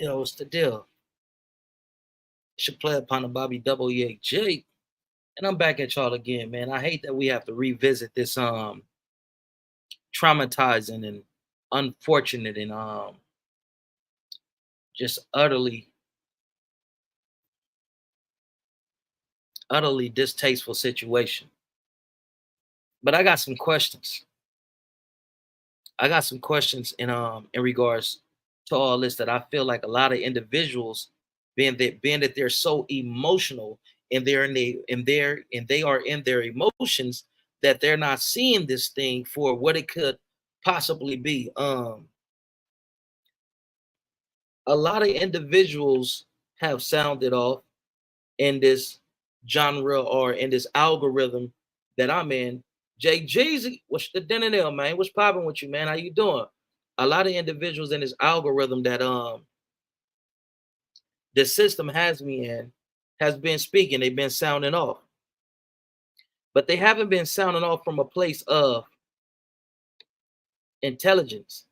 Yo, what's the deal? Should play upon the Bobby WAJ. And I'm back at y'all again, man. I hate that we have to revisit this traumatizing and unfortunate and just utterly distasteful situation. But I got some questions. I got some questions in regards to all this that I feel like a lot of individuals being that they're so emotional and they are in their emotions that they're not seeing this thing for what it could possibly be. A lot of individuals have sounded off in this genre or in this algorithm that I'm in. Jay Jeezy, what's the dinner there, man? What's popping with you, man? How you doing? A lot of individuals in this algorithm that the system has me in has been speaking. They've been sounding off, but they haven't been sounding off from a place of intelligence.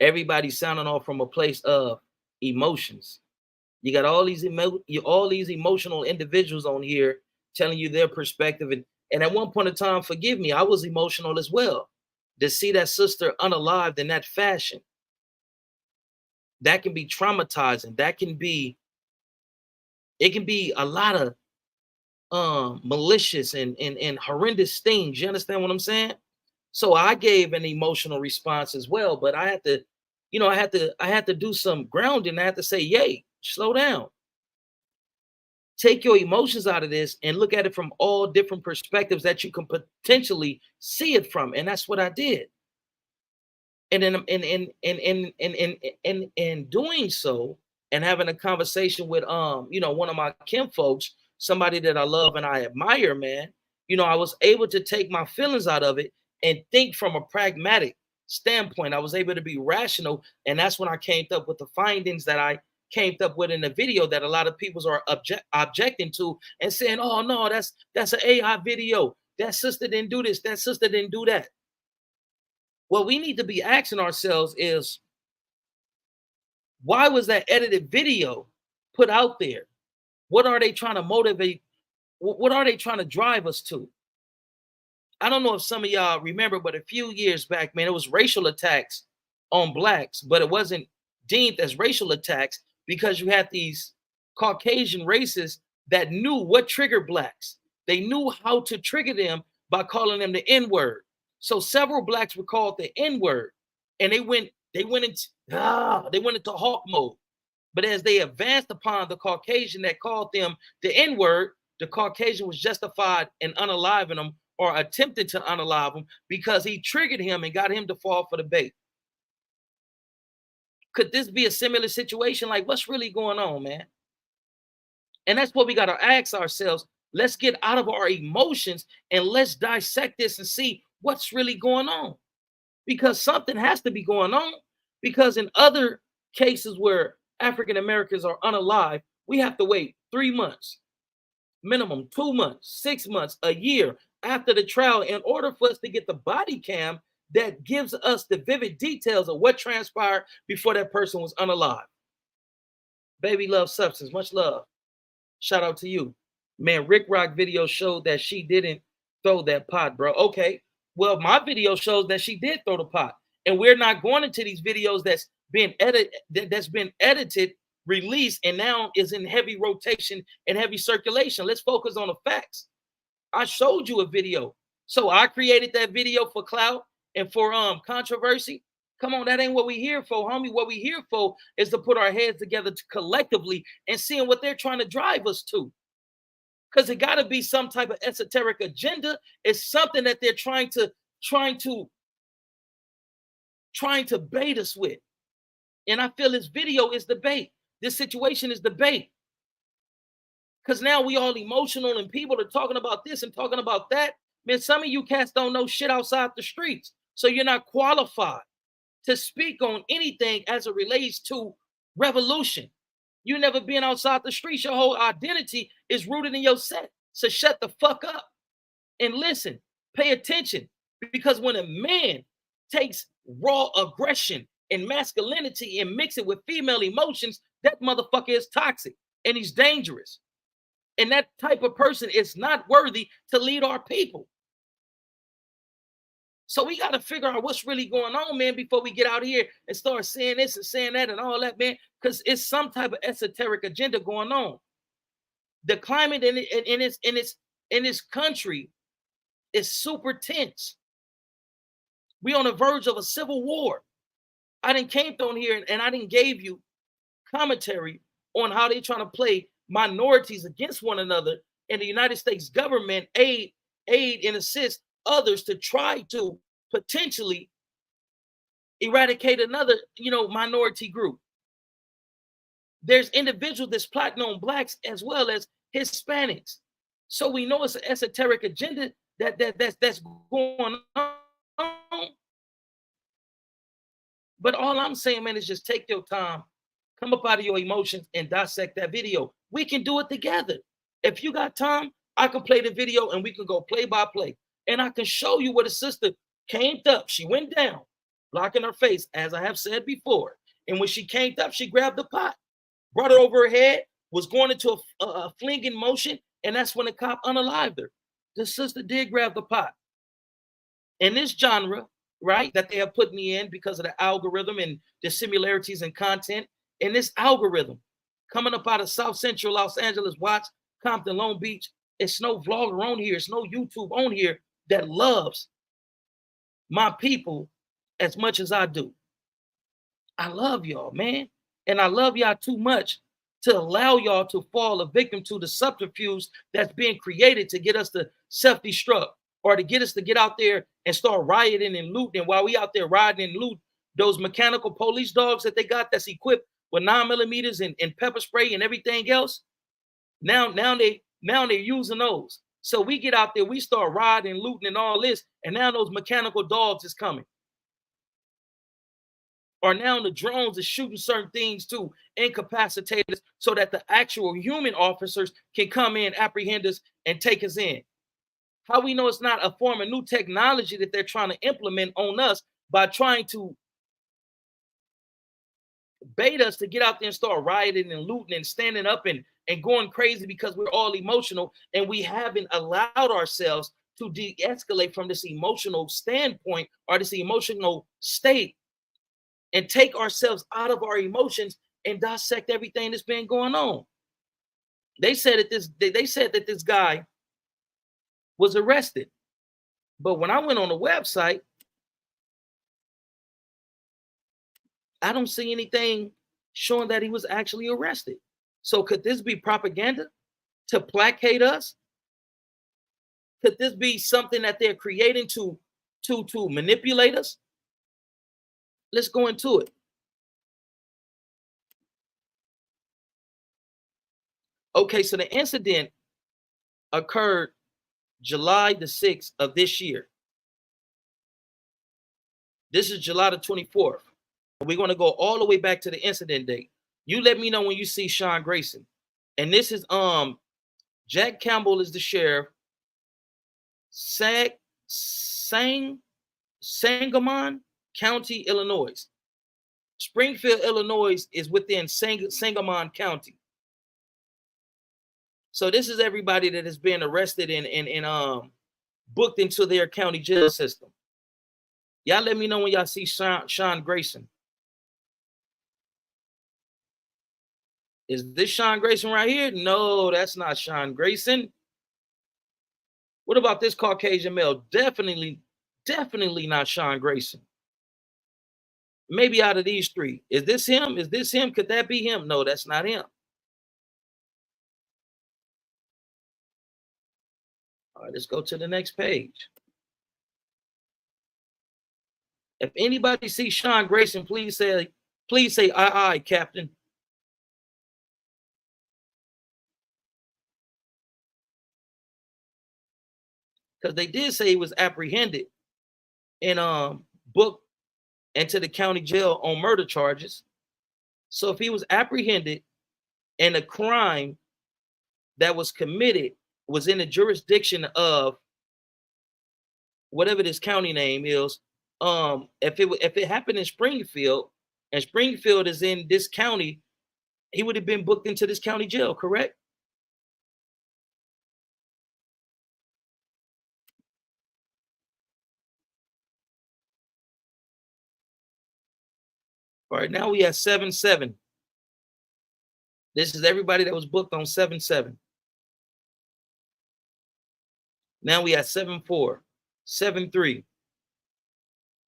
Everybody's sounding off from a place of emotions. You got all these emotional individuals on here telling you their perspective, and at one point in time, forgive me, I was emotional as well. To see that sister unalived in that fashion, that can be traumatizing. It can be a lot of malicious and horrendous things. You understand what I'm saying? So I gave an emotional response as well, but I had to, I had to do some grounding. I had to say, yay, slow down. Take your emotions out of this and look at it from all different perspectives that you can potentially see it from. And that's what I did. And then in doing so and having a conversation with one of my kin folks, somebody that I love and I admire, man, I was able to take my feelings out of it and think from a pragmatic standpoint. I was able to be rational, and that's when I came up with the findings that I came up with in the video that a lot of people are objecting to and saying, "Oh no, that's an AI video. That sister didn't do this. That sister didn't do that." What we need to be asking ourselves is, why was that edited video put out there? What are they trying to motivate? What are they trying to drive us to? I don't know if some of y'all remember, but a few years back, man, it was racial attacks on blacks, but it wasn't deemed as racial attacks because you had these Caucasian races that knew what triggered blacks. They knew how to trigger them by calling them the N-word. So several blacks were called the N-word, and they went into hawk mode. But as they advanced upon the Caucasian that called them the N-word, the Caucasian was justified in unaliving them or attempted to unalive him because he triggered him and got him to fall for the bait. Could this be a similar situation? Like, what's really going on, man? And that's what we got to ask ourselves. Let's get out of our emotions and let's dissect this and see what's really going on. Because something has to be going on. Because in other cases where African Americans are unalive, we have to wait 3 months, minimum 2 months, 6 months, a year after the trial in order for us to get the body cam that gives us the vivid details of what transpired before that person was unalive. Baby love substance, much love. Shout out to you. Man, Rick Rock video showed that she didn't throw that pot, bro. Okay, well, my video shows that she did throw the pot. And we're not going into these videos that's been edited, released, and now is in heavy rotation and heavy circulation. Let's focus on the facts. I showed you a video. So I created that video for clout and for controversy. Come on, that ain't what we here for, homie. What we here for is to put our heads together collectively and seeing what they're trying to drive us to. Because it got to be some type of esoteric agenda. It's something that they're trying to bait us with. And I feel this video is the bait. This situation is the bait. Because now we all emotional and people are talking about this and talking about that. Man, some of you cats don't know shit outside the streets. So you're not qualified to speak on anything as it relates to revolution. You never been outside the streets. Your whole identity is rooted in your set. So shut the fuck up and listen. Pay attention. Because when a man takes raw aggression and masculinity and mix it with female emotions, That motherfucker is toxic and he's dangerous. And that type of person is not worthy to lead our people. So we got to figure out what's really going on, man, before we get out here and start saying this and saying that and all that, man, because it's some type of esoteric agenda going on. The climate in this country is super tense. We on the verge of a civil war. I didn't came on here and I didn't gave you commentary on how they trying to play minorities against one another, and the United States government aid and assist others to try to potentially eradicate another, minority group. There's individuals that's plotting on blacks as well as Hispanics. So we know it's an esoteric agenda that's going on. But all I'm saying, man, is just take your time, come up out of your emotions and dissect that video. We can do it together. If you got time, I can play the video and we can go play by play. And I can show you where the sister came up. She went down, blocking her face, as I have said before. And when she came up, she grabbed the pot, brought it over her head, was going into a flinging motion, and that's when the cop unalived her. The sister did grab the pot. In this genre, right, that they have put me in because of the algorithm and the similarities in content, in this algorithm, coming up out of South Central Los Angeles, Watts, Compton, Long Beach, it's no vlogger on here, it's no YouTube on here that loves my people as much as I do. I love y'all, man. And I love y'all too much to allow y'all to fall a victim to the subterfuge that's being created to get us to self-destruct or to get us to get out there and start rioting and looting. While we out there riding and loot those mechanical police dogs that they got that's equipped with 9mm and pepper spray and everything else. Now they're using those. So we get out there, we start riding, looting and all this, and now those mechanical dogs is coming. Or now the drones are shooting certain things to incapacitate us so that the actual human officers can come in, apprehend us, and take us in. How we know it's not a form of new technology that they're trying to implement on us by trying to bait us to get out there and start rioting and looting and standing up and going crazy because we're all emotional and we haven't allowed ourselves to de-escalate from this emotional standpoint or this emotional state and take ourselves out of our emotions and dissect everything that's been going on. They said that this guy was arrested. But when I went on the website, I don't see anything showing that he was actually arrested. So could this be propaganda to placate us? Could this be something that they're creating to manipulate us? Let's go into it. Okay, so the incident occurred July the 6th of this year. This is July the 24th. We're going to go all the way back to the incident date. You let me know when you see Sean Grayson. And this is Jack Campbell is the sheriff. Sangamon County, Illinois. Springfield, Illinois is within Sangamon County. So this is everybody that has been arrested and booked into their county jail system. Y'all let me know when y'all see Sean Grayson. Is this Sean Grayson right here? No, that's not Sean Grayson. What about this Caucasian male? Definitely not Sean Grayson. Maybe out of these three. Is this him? Is this him? Could that be him? No, that's not him. All right, let's go to the next page. If anybody sees Sean Grayson, please say aye, Captain. Because they did say he was apprehended and booked into the county jail on murder charges. So if he was apprehended and a crime that was committed was in the jurisdiction of whatever this county name is, if it happened in Springfield, and Springfield is in this county, he would have been booked into this county jail, correct? All right, now we have 7-7. This is everybody that was booked on 7-7. Now we have 7-4, 7-3.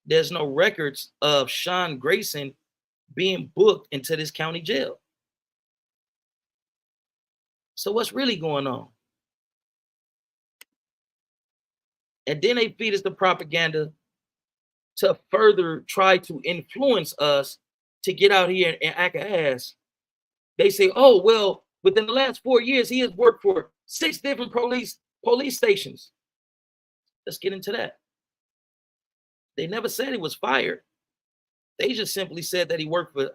There's no records of Sean Grayson being booked into this county jail. So what's really going on? And then they feed us the propaganda to further try to influence us to get out here and act an ass. They say, oh, well, within the last 4 years, he has worked for 6 different police stations. Let's get into that. They never said he was fired. They just simply said that he worked for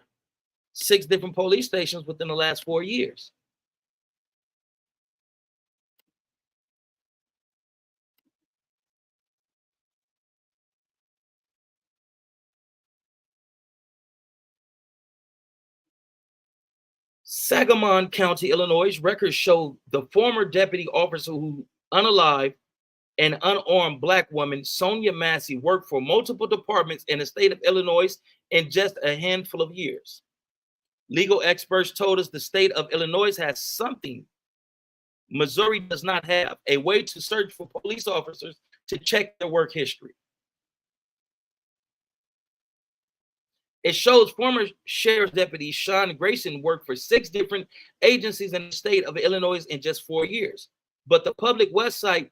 6 different police stations within the last 4 years. Sangamon County, Illinois, records show the former deputy officer who unalived an unarmed black woman, Sonya Massey, worked for multiple departments in the state of Illinois in just a handful of years. Legal experts told us the state of Illinois has something Missouri does not have, a way to search for police officers to check their work history. It shows former sheriff's deputy Sean Grayson worked for 6 different agencies in the state of Illinois in just 4 years. But the public website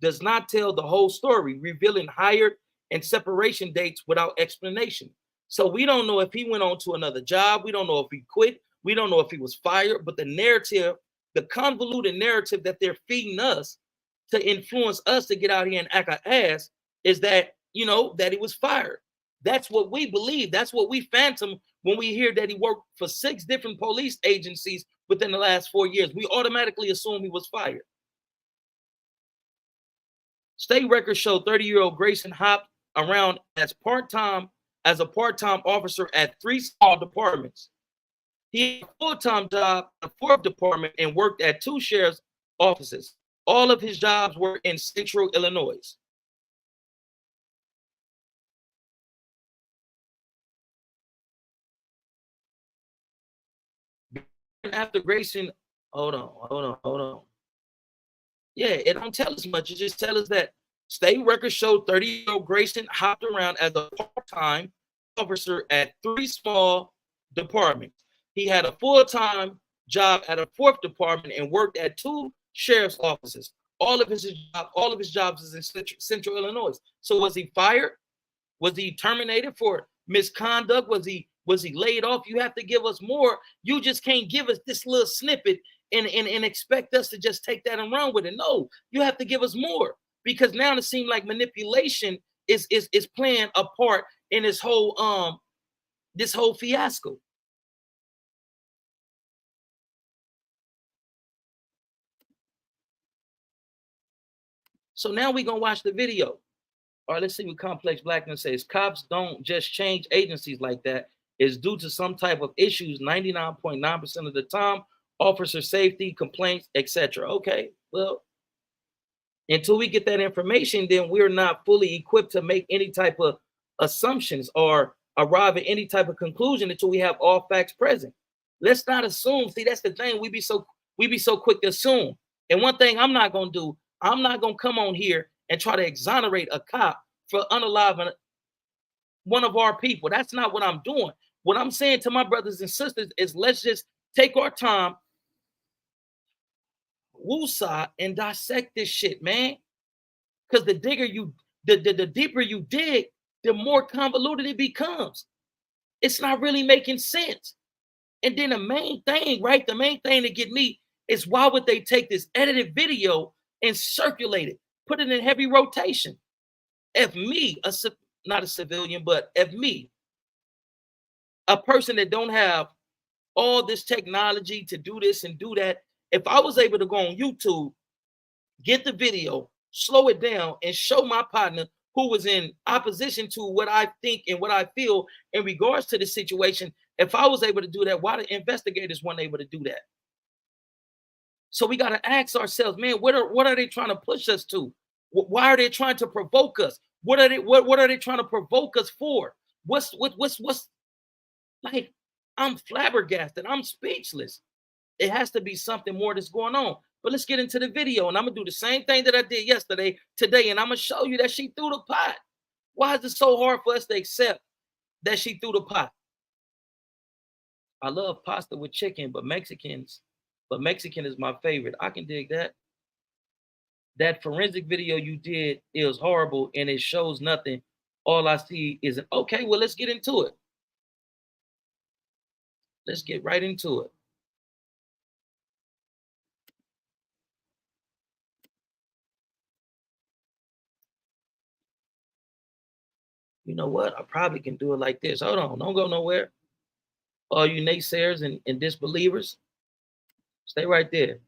does not tell the whole story, revealing hired and separation dates without explanation. So we don't know if he went on to another job. We don't know if he quit. We don't know if he was fired. But the narrative, the convoluted narrative that they're feeding us to influence us to get out here and act our ass is that, that he was fired. That's what we believe. That's what we phantom when we hear that he worked for 6 different police agencies within the last 4 years. We automatically assume he was fired. State records show 30-year-old Grayson hopped around as a part-time officer at 3 small departments. He had a full-time job at the 4th department and worked at 2 sheriff's offices. All of his jobs were in central Illinois. After Grayson, hold on. Yeah, it don't tell us much. It just tells us that state records show 30-year-old Grayson hopped around as a part-time officer at 3 small departments. He had a full-time job at a 4th department and worked at 2 sheriff's offices. All of his jobs is in central Illinois. So was he fired? Was he terminated for misconduct? Was he laid off? You have to give us more. You just can't give us this little snippet and expect us to just take that and run with it. No, you have to give us more, because now it seems like manipulation is playing a part in this whole fiasco. So now we're gonna watch the video. All right, let's see what Complex Blackness says. Cops don't just change agencies like that. It's due to some type of issues 99.9% of the time, officer safety, complaints, etc. Okay, well, until we get that information, then we're not fully equipped to make any type of assumptions or arrive at any type of conclusion until we have all facts present. Let's not assume. See, that's the thing. We be so quick to assume. And one thing I'm not gonna do, I'm not gonna come on here and try to exonerate a cop for unaliving one of our people. That's not what I'm doing. What I'm saying to my brothers and sisters is, let's just take our time, woosah, and dissect this shit, man. Because the deeper you dig, the more convoluted it becomes. It's not really making sense. And then the main thing to get me is, why would they take this edited video and circulate it, put it in heavy rotation? If me, not a civilian, but if me, a person that don't have all this technology to do this and do that, if I was able to go on YouTube, get the video, slow it down, and show my partner who was in opposition to what I think and what I feel in regards to the situation, If I was able to do that, why the investigators weren't able to do that? So we got to ask ourselves, man, what are they trying to push us to? Why are they trying to provoke us? What are they trying to provoke us for? What's like? I'm flabbergasted. I'm speechless. It has to be something more that's going on. But let's get into the video, and I'm gonna do the same thing that I did yesterday, today, and I'm gonna show you that she threw the pot. Why is it so hard for us to accept that she threw the pot? I love pasta with chicken, but Mexican is my favorite. I can dig that. That forensic video you did is horrible and it shows nothing. All I see is okay. Well, let's get into it. Let's get right into it. You know what? I probably can do it like this. Hold on, don't go nowhere. All you naysayers and disbelievers, stay right there.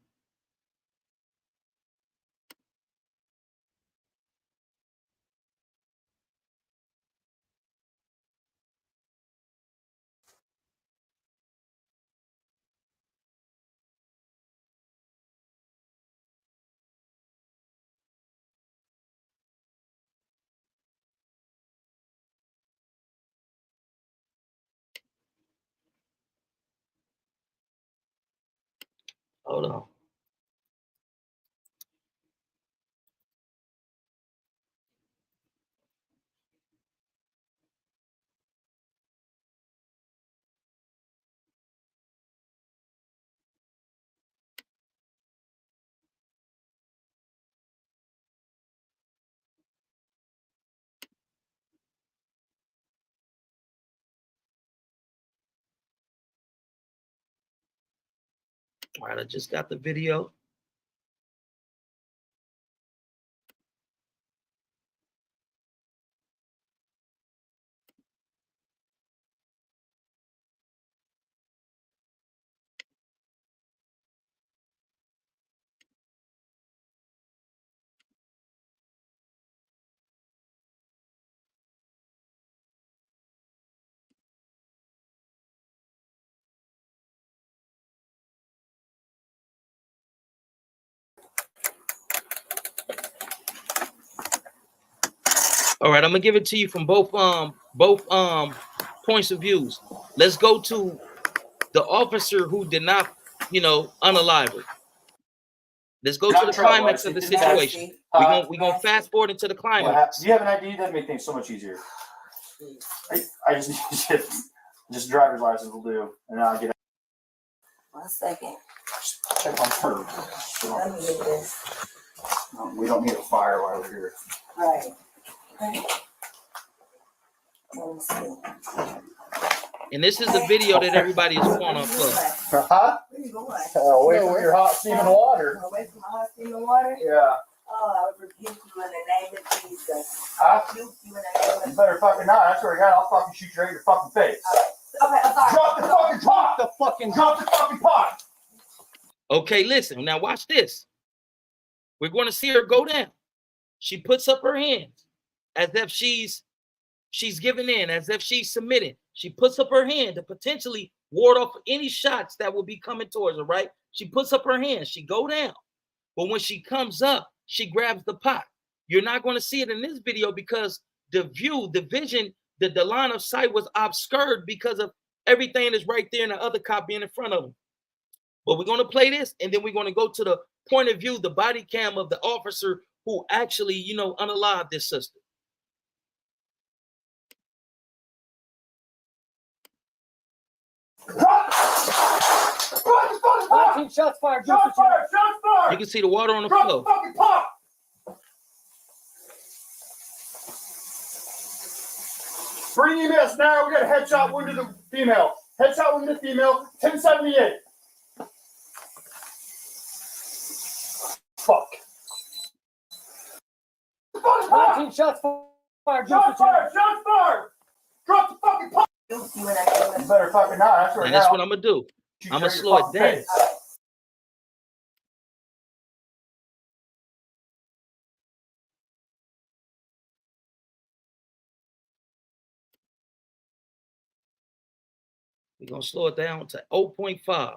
Hold on. All right, I just got the video. All right, I'm gonna give it to you from both points of views. Let's go to the officer who did not, unalive her. Let's go to the climax of the situation. We're gonna fast forward into the climax. Do you have an ID? That'd make things so much easier. I just need just driver's license will do, and then I'll get. 1 second. Check on her. Let me get this. No, we don't need a fire while we're here. Right. Okay. Let me see. And this is the video that everybody is pulling up for. Huh? Where you going? Away from your hot steaming water. Away from my hot steaming water? Yeah. Oh, I rebuke you in the name of Jesus. I rebuke you in the name of You better fucking not. I swear to God, I'll fucking shoot you right in your fucking face. Okay, I'm sorry. Drop the fucking pot. Okay, listen. Now watch this. We're going to see her go down. She puts up her hands as if she's giving in, as if she's submitting. She puts up her hand to potentially ward off any shots that will be coming towards her, right? She puts up her hands. She go down. But when she comes up, she grabs the pot. You're not going to see it in this video because the view, the vision, the line of sight was obscured because of everything that's right there and the other cop being in front of him. But we're going to play this, and then we're going to go to the point of view, the body cam of the officer who actually, unalived this sister. Shots fired. You can see the water on the floor. Fucking pot. Bring EMS now. We got a headshot wound to the female. Headshot wound to the female. 1078. Fuck. Shots fired. Shots fired. Drop the fucking pot. You in the name of You better fucking not. I swear to And that's God, what I'm going to do. shoot I'm you going to right in slow your it down. face. We're going to slow it down to 0.5.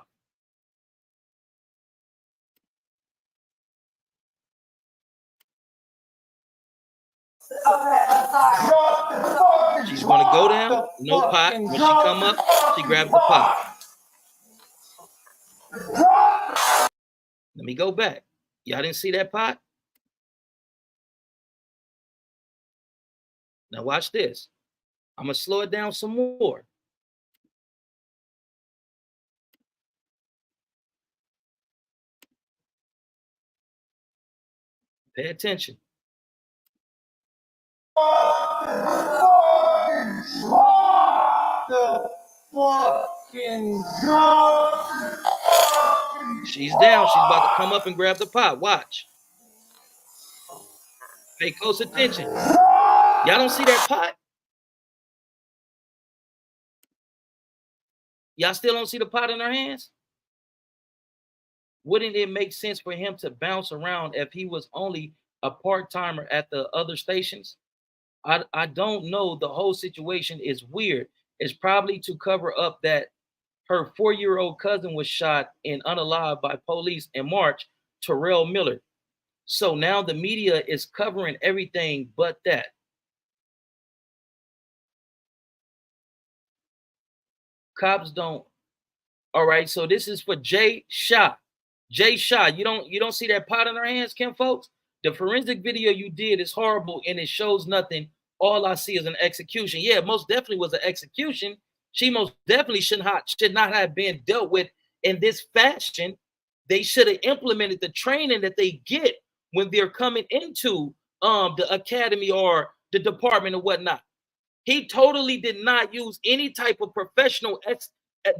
She's going to go down, no pot. When she come up, she grabs the pot. Let me go back. Y'all didn't see that pot? Now watch this. I'm going to slow it down some more. Pay attention. She's down. She's about to come up and grab the pot. Watch. Pay close attention. Y'all don't see that pot? Y'all still don't see the pot in her hands? Wouldn't it make sense for him to bounce around if he was only a part-timer at the other stations? I don't know. The whole situation is weird. It's probably to cover up that her 4-year-old cousin was shot and unalive by police in March, Terrell Miller. So now the media is covering everything but that. Cops don't. All right, so this is for Jay Shaw. Jay Shaw, you don't see that pot in her hands, Kim, folks? The forensic video you did is horrible and it shows nothing. All I see is an execution. Yeah, most definitely was an execution. She most definitely should not have been dealt with in this fashion. They should have implemented the training that they get when they're coming into the academy or the department or whatnot. He totally did not use any type of professional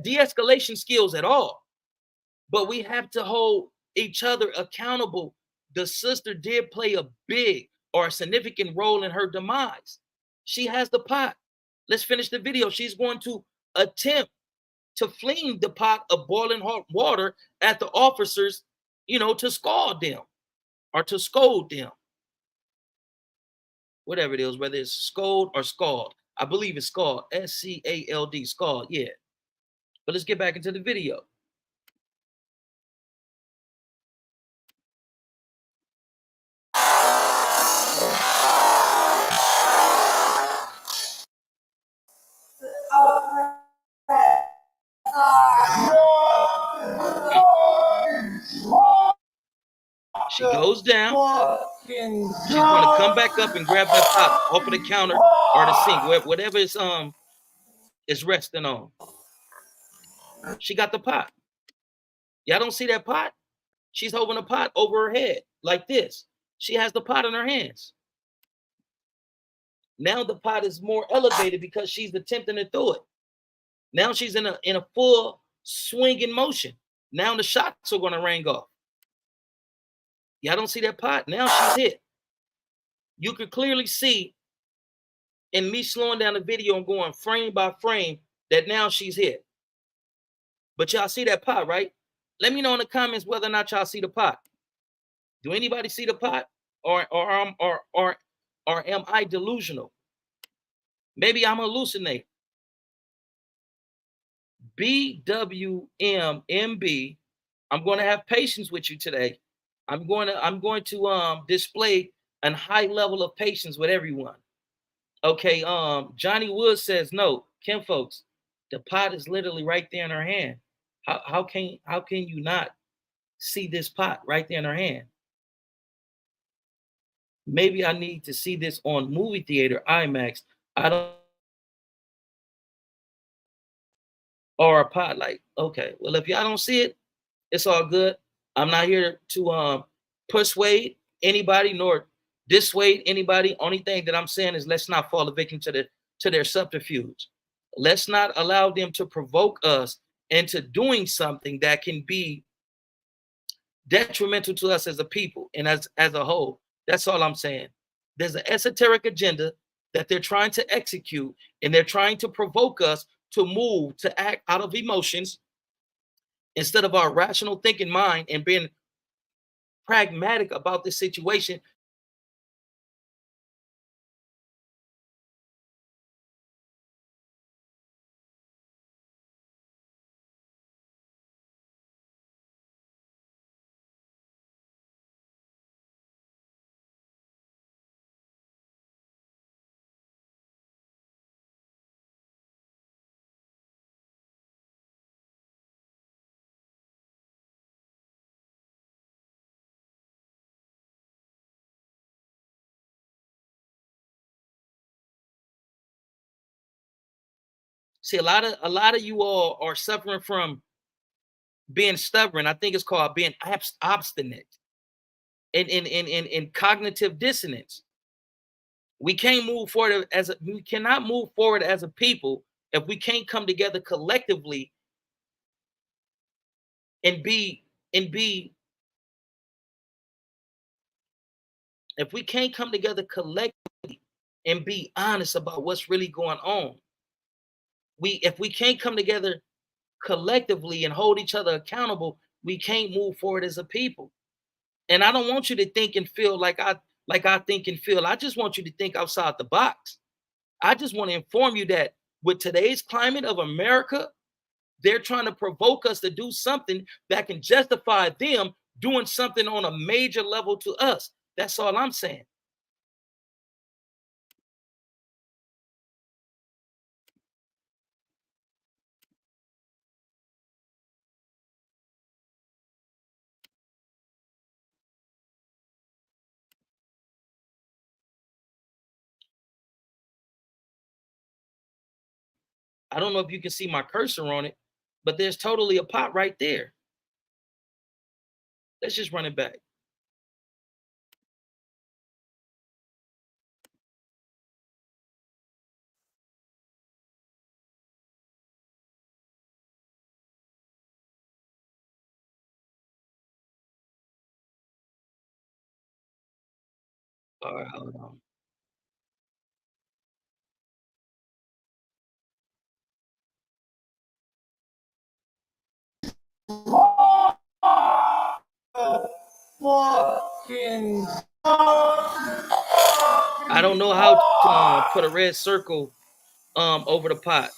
de-escalation skills at all. But we have to hold each other accountable. The sister did play a big or a significant role in her demise. She has the pot. Let's finish the video. She's going to attempt to fling the pot of boiling hot water at the officers, to scald them or to scold them. Whatever it is, whether it's scold or scald. I believe it's scald. S-C-A-L-D, scald, yeah. But let's get back into the video. She goes down. She's going to come back up and grab that pot off of the counter or the sink, whatever it's resting on. She got the pot. Y'all don't see that pot? She's holding a pot over her head like this. She has the pot in her hands. Now the pot is more elevated because she's attempting to throw it. Now she's in a full swinging motion. Now the shots are going to ring off. Y'all don't see that pot? Now she's hit. You could clearly see in me slowing down the video and going frame by frame that now she's hit. But y'all see that pot, right? Let me know in the comments whether or not y'all see the pot. Do anybody see the pot? Or am I delusional? Maybe I'm hallucinating. BWMMB, I'm going to have patience with you today. I'm going to display a high level of patience with everyone. Okay, Johnny Wood says no. Kim, folks, the pot is literally right there in her hand. How can you not see this pot right there in her hand? Maybe I need to see this on movie theater, IMAX. I don't, or a pot. Like, okay, well, if y'all don't see it, it's all good. I'm not here to persuade anybody nor dissuade anybody. Only thing that I'm saying is let's not fall a victim to their subterfuge. Let's not allow them to provoke us into doing something that can be detrimental to us as a people and as a whole. That's all I'm saying. There's an esoteric agenda that they're trying to execute, and they're trying to provoke us to move, to act out of emotions instead of our rational thinking mind and being pragmatic about this situation. See, a lot of you all are suffering from being stubborn. I think it's called being obstinate and in cognitive dissonance. We can't move forward we cannot move forward as a people if we can't come together collectively and be if we can't come together collectively and be honest about what's really going on. If we can't come together collectively and hold each other accountable, we can't move forward as a people. And I don't want you to think and feel like I think and feel. I just want you to think outside the box. I just want to inform you that with today's climate of America, they're trying to provoke us to do something that can justify them doing something on a major level to us. That's all I'm saying. I don't know if you can see my cursor on it, but there's totally a pot right there. Let's just run it back. All right, hold on. I don't know how to put a red circle over the pot.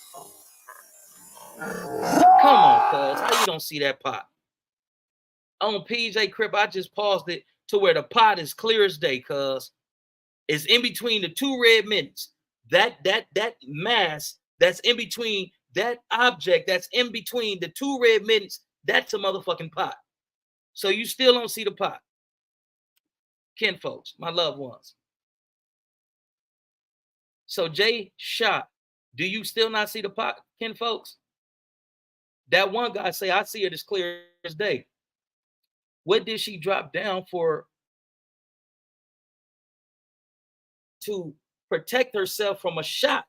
Come on, cuz. How you don't see that pot? On PJ Crip, I just paused it to where the pot is clear as day, cuz. It's in between the two red mints. That mass that's in between, that object that's in between the two red mints, that's a motherfucking pot. So you still don't see the pot. Kin folks, my loved ones. So Jay Shot, do you still not see the pot, kin folks? That one guy say, I see it as clear as day. What did she drop down for? To protect herself from a shot,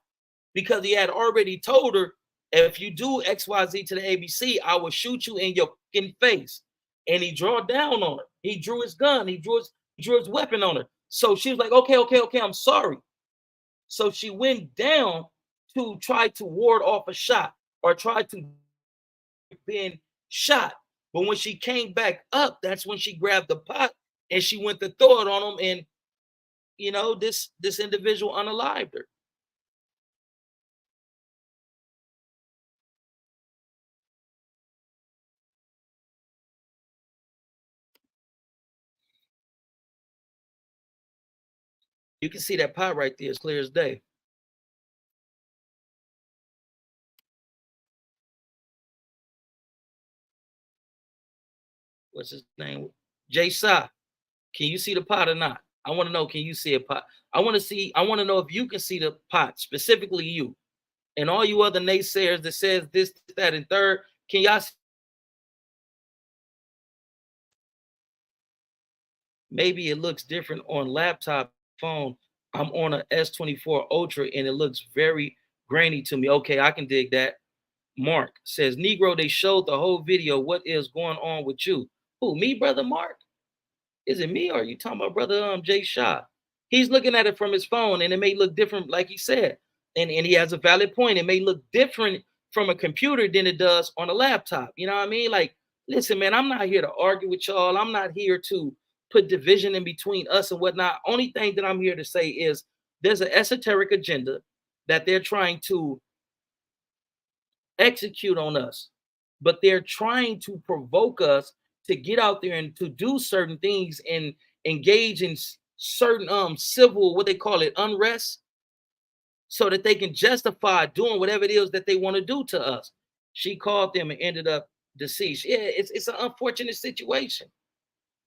because he had already told her, if you do XYZ to the ABC, I will shoot you in your fucking face. And he drew down on her. He drew his gun. He drew his weapon on her. So she was like, okay, I'm sorry. So she went down to try to ward off a shot or try to being shot. But when she came back up, that's when she grabbed the pot and she went to throw it on him. And you know, this individual unalived her. You can see that pot right there, as clear as day. What's his name? Jay Sa. Can you see the pot or not? I want to know, can you see a pot? I want to know if you can see the pot, specifically you. And all you other naysayers that says this, that, and third, can y'all see? Maybe it looks different on laptop, phone. I'm on a S24 Ultra and it looks very grainy to me. Okay, I can dig that. Mark says, Negro, they showed the whole video. What is going on with you? Who, me, brother Mark? Is it me or are you talking about brother Jay Shaw? He's looking at it from his phone and it may look different, like he said. And he has a valid point. It may look different from a computer than it does on a laptop. You know what I mean? Like, listen, man, I'm not here to argue with y'all. I'm not here to put division in between us and whatnot. Only thing that I'm here to say is there's an esoteric agenda that they're trying to execute on us, but they're trying to provoke us to get out there and to do certain things and engage in certain civil, what they call it, unrest, so that they can justify doing whatever it is that they want to do to us. She called them and ended up deceased. Yeah, it's an unfortunate situation.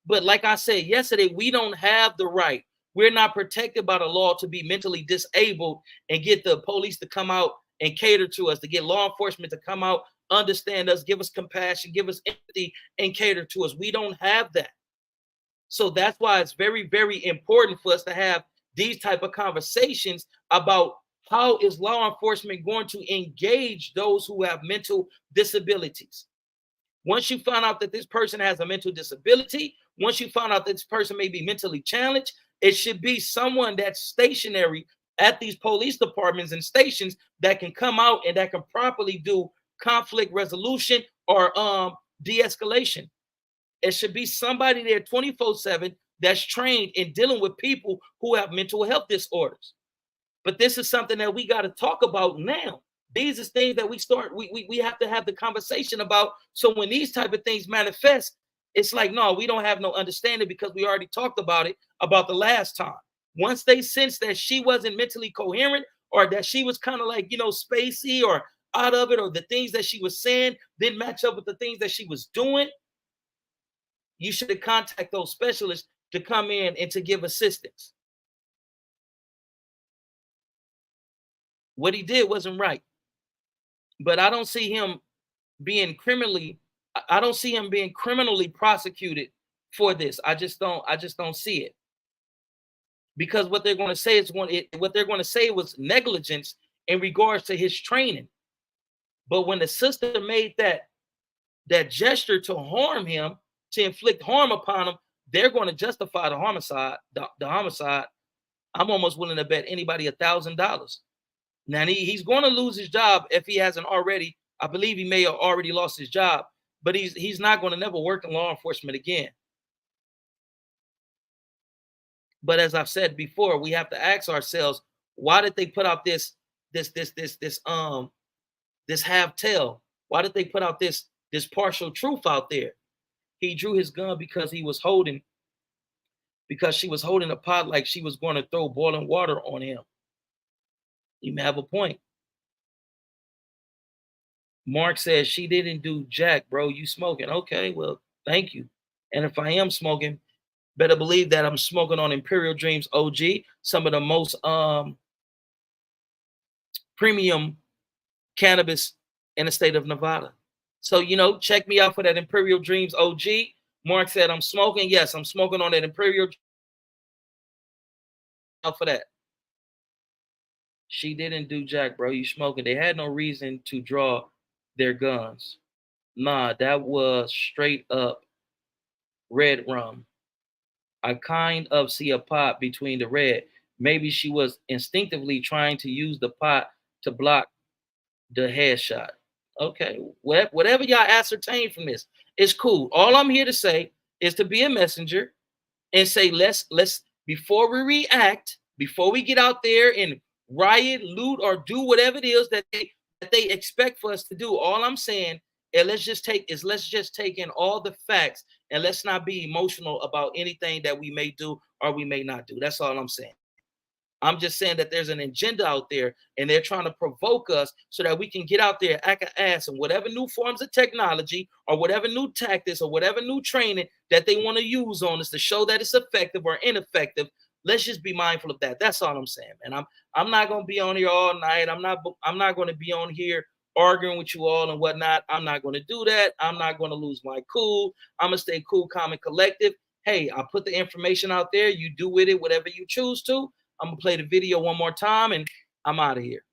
But like I said yesterday, we don't have the right. We're not protected by the law to be mentally disabled and get the police to come out and cater to us, to get law enforcement to come out, understand us, give us compassion, give us empathy, and cater to us. We don't have that. So that's why it's very, very important for us to have these type of conversations about how is law enforcement going to engage those who have mental disabilities. Once you find out that this person has a mental disability, once you find out that this person may be mentally challenged, it should be someone that's stationary at these police departments and stations that can come out and that can properly do conflict resolution or de-escalation. It should be somebody there 24/7 that's trained in dealing with people who have mental health disorders. But this is something that we got to talk about now. These are things that we have to have the conversation about. So when these type of things manifest, it's like, no, we don't have no understanding because we already talked about it about the last time. Once they sensed that she wasn't mentally coherent or that she was kind of like, spacey or out of it, or the things that she was saying didn't match up with the things that she was doing, you should contact those specialists to come in and to give assistance. What he did wasn't right. But I don't see him being criminally prosecuted for this. I just don't see it. Because what they're going to say was negligence in regards to his training. But when the sister made that gesture to harm him, to inflict harm upon him, they're going to justify the homicide. The homicide. I'm almost willing to bet anybody $1,000. Now he's going to lose his job if he hasn't already. I believe he may have already lost his job, but he's not going to never work in law enforcement again. But as I've said before, we have to ask ourselves, why did they put out this half tale? Why did they put out this partial truth out there? He drew his gun because she was holding a pot like she was going to throw boiling water on him. You may have a point. Mark says she didn't do jack, bro. You smoking. Okay, well, thank you. And if I am smoking, better believe that I'm smoking on Imperial Dreams OG, some of the most premium cannabis in the state of Nevada. So, check me out for that Imperial Dreams OG. Mark said I'm smoking. Yes, I'm smoking on that Imperial. Out for that. She didn't do jack, bro. You smoking. They had no reason to draw their guns. Nah, that was straight up red rum. I kind of see a pot between the red. Maybe she was instinctively trying to use the pot to block the headshot. Okay, whatever y'all ascertain from this, it's cool. All I'm here to say is to be a messenger and say, let's before we react, before we get out there and riot, loot, or do whatever it is that they expect for us to do. All I'm saying is let's just take in all the facts and let's not be emotional about anything that we may do or we may not do. That's all I'm saying. I'm just saying that there's an agenda out there and they're trying to provoke us so that we can get out there, act an ass, and whatever new forms of technology or whatever new tactics or whatever new training that they want to use on us to show that it's effective or ineffective. Let's just be mindful of that. That's all I'm saying, man. I'm not going to be on here all night. I'm not going to be on here arguing with you all and whatnot. I'm not going to do that. I'm not going to lose my cool. I'm going to stay cool, calm, and collective. Hey, I put the information out there. You do with it whatever you choose to. I'm going to play the video one more time and I'm out of here.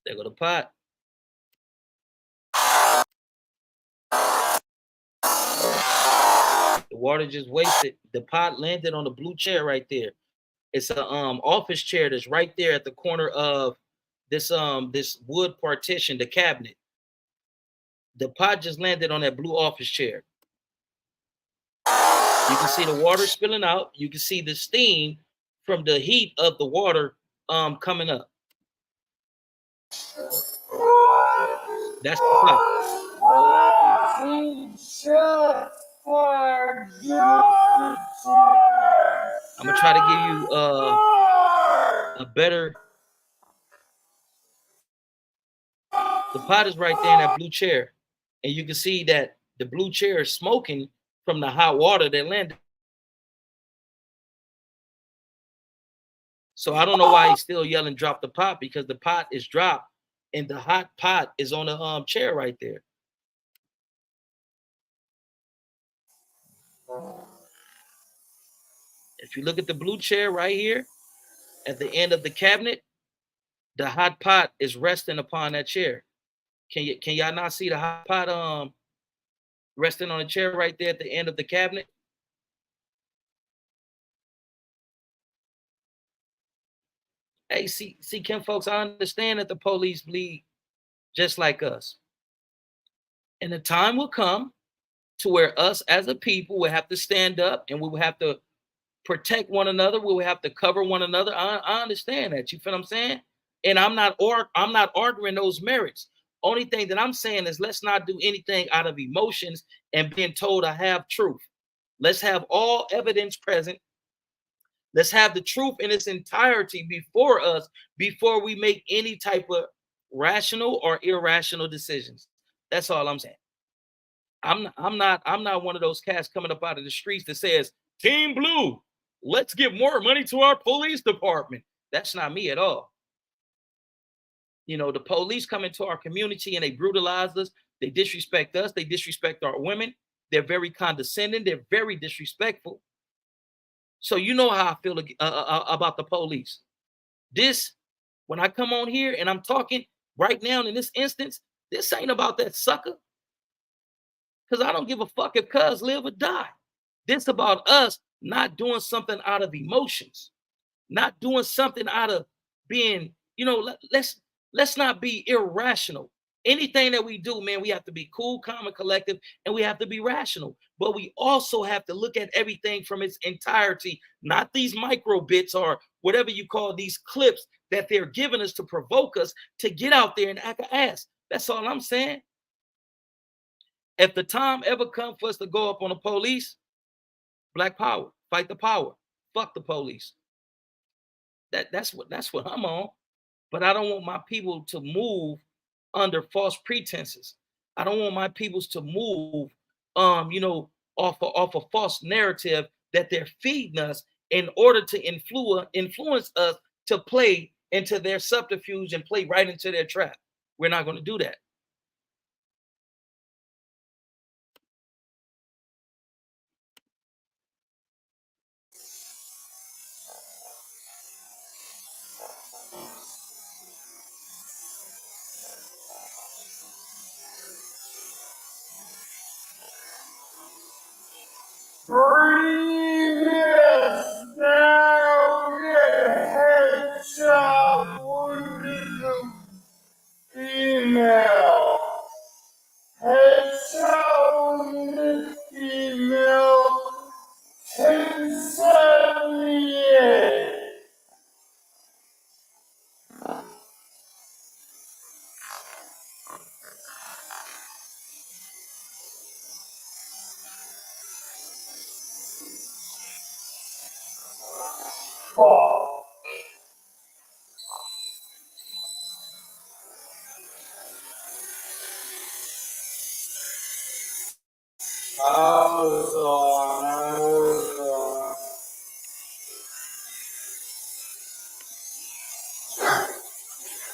There go the pot. The water just wasted. The pot landed on the blue chair right there. It's a office chair that's right there at the corner of this wood partition, the cabinet. The pot just landed on that blue office chair. You can see the water spilling out. You can see the steam from the heat of the water coming up. That's the pot. I'm gonna try to give you a better. The pot is right there in that blue chair, and you can see that the blue chair is smoking from the hot water that landed. So I don't know why he's still yelling, "Drop the pot," because the pot is dropped, and the hot pot is on the chair right there. If you look at the blue chair right here, at the end of the cabinet, the hot pot is resting upon that chair. Can y'all not see the hot pot resting on the chair right there at the end of the cabinet? Hey, see, Kim, folks, I understand that the police bleed just like us. And the time will come to where us as a people will have to stand up and we will have to protect one another. We will have to cover one another. I understand that. You feel what I'm saying? And I'm not arguing those merits. Only thing that I'm saying is let's not do anything out of emotions and being told I have truth. Let's have all evidence present. Let's have the truth in its entirety before us before we make any type of rational or irrational decisions. That's all I'm saying. I'm not one of those cats coming up out of the streets that says, "Team Blue, let's give more money to our police department." That's not me at all. You know, the police come into our community and they brutalize us. They disrespect us. They disrespect our women. They're very condescending. They're very disrespectful. So you know how I feel about the police. When I come on here and I'm talking right now in this instance, this ain't about that sucker. Because I don't give a fuck if cuz live or die. This about us not doing something out of emotions, not doing something out of being, let's not be irrational. Anything that we do, man, we have to be cool, calm, and collective, and we have to be rational. But we also have to look at everything from its entirety, not these micro bits or whatever you call these clips that they're giving us to provoke us to get out there and act an ass. That's all I'm saying. If the time ever comes for us to go up on the police, Black power, fight the power, fuck the police. That's what I'm on. But I don't want my people to move under false pretenses. I don't want my peoples to move, off a false narrative that they're feeding us in order to influence us to play into their subterfuge and play right into their trap. We're not going to do that. Breathe it down your head, child, female. Head, child, female. 1078. Fuck.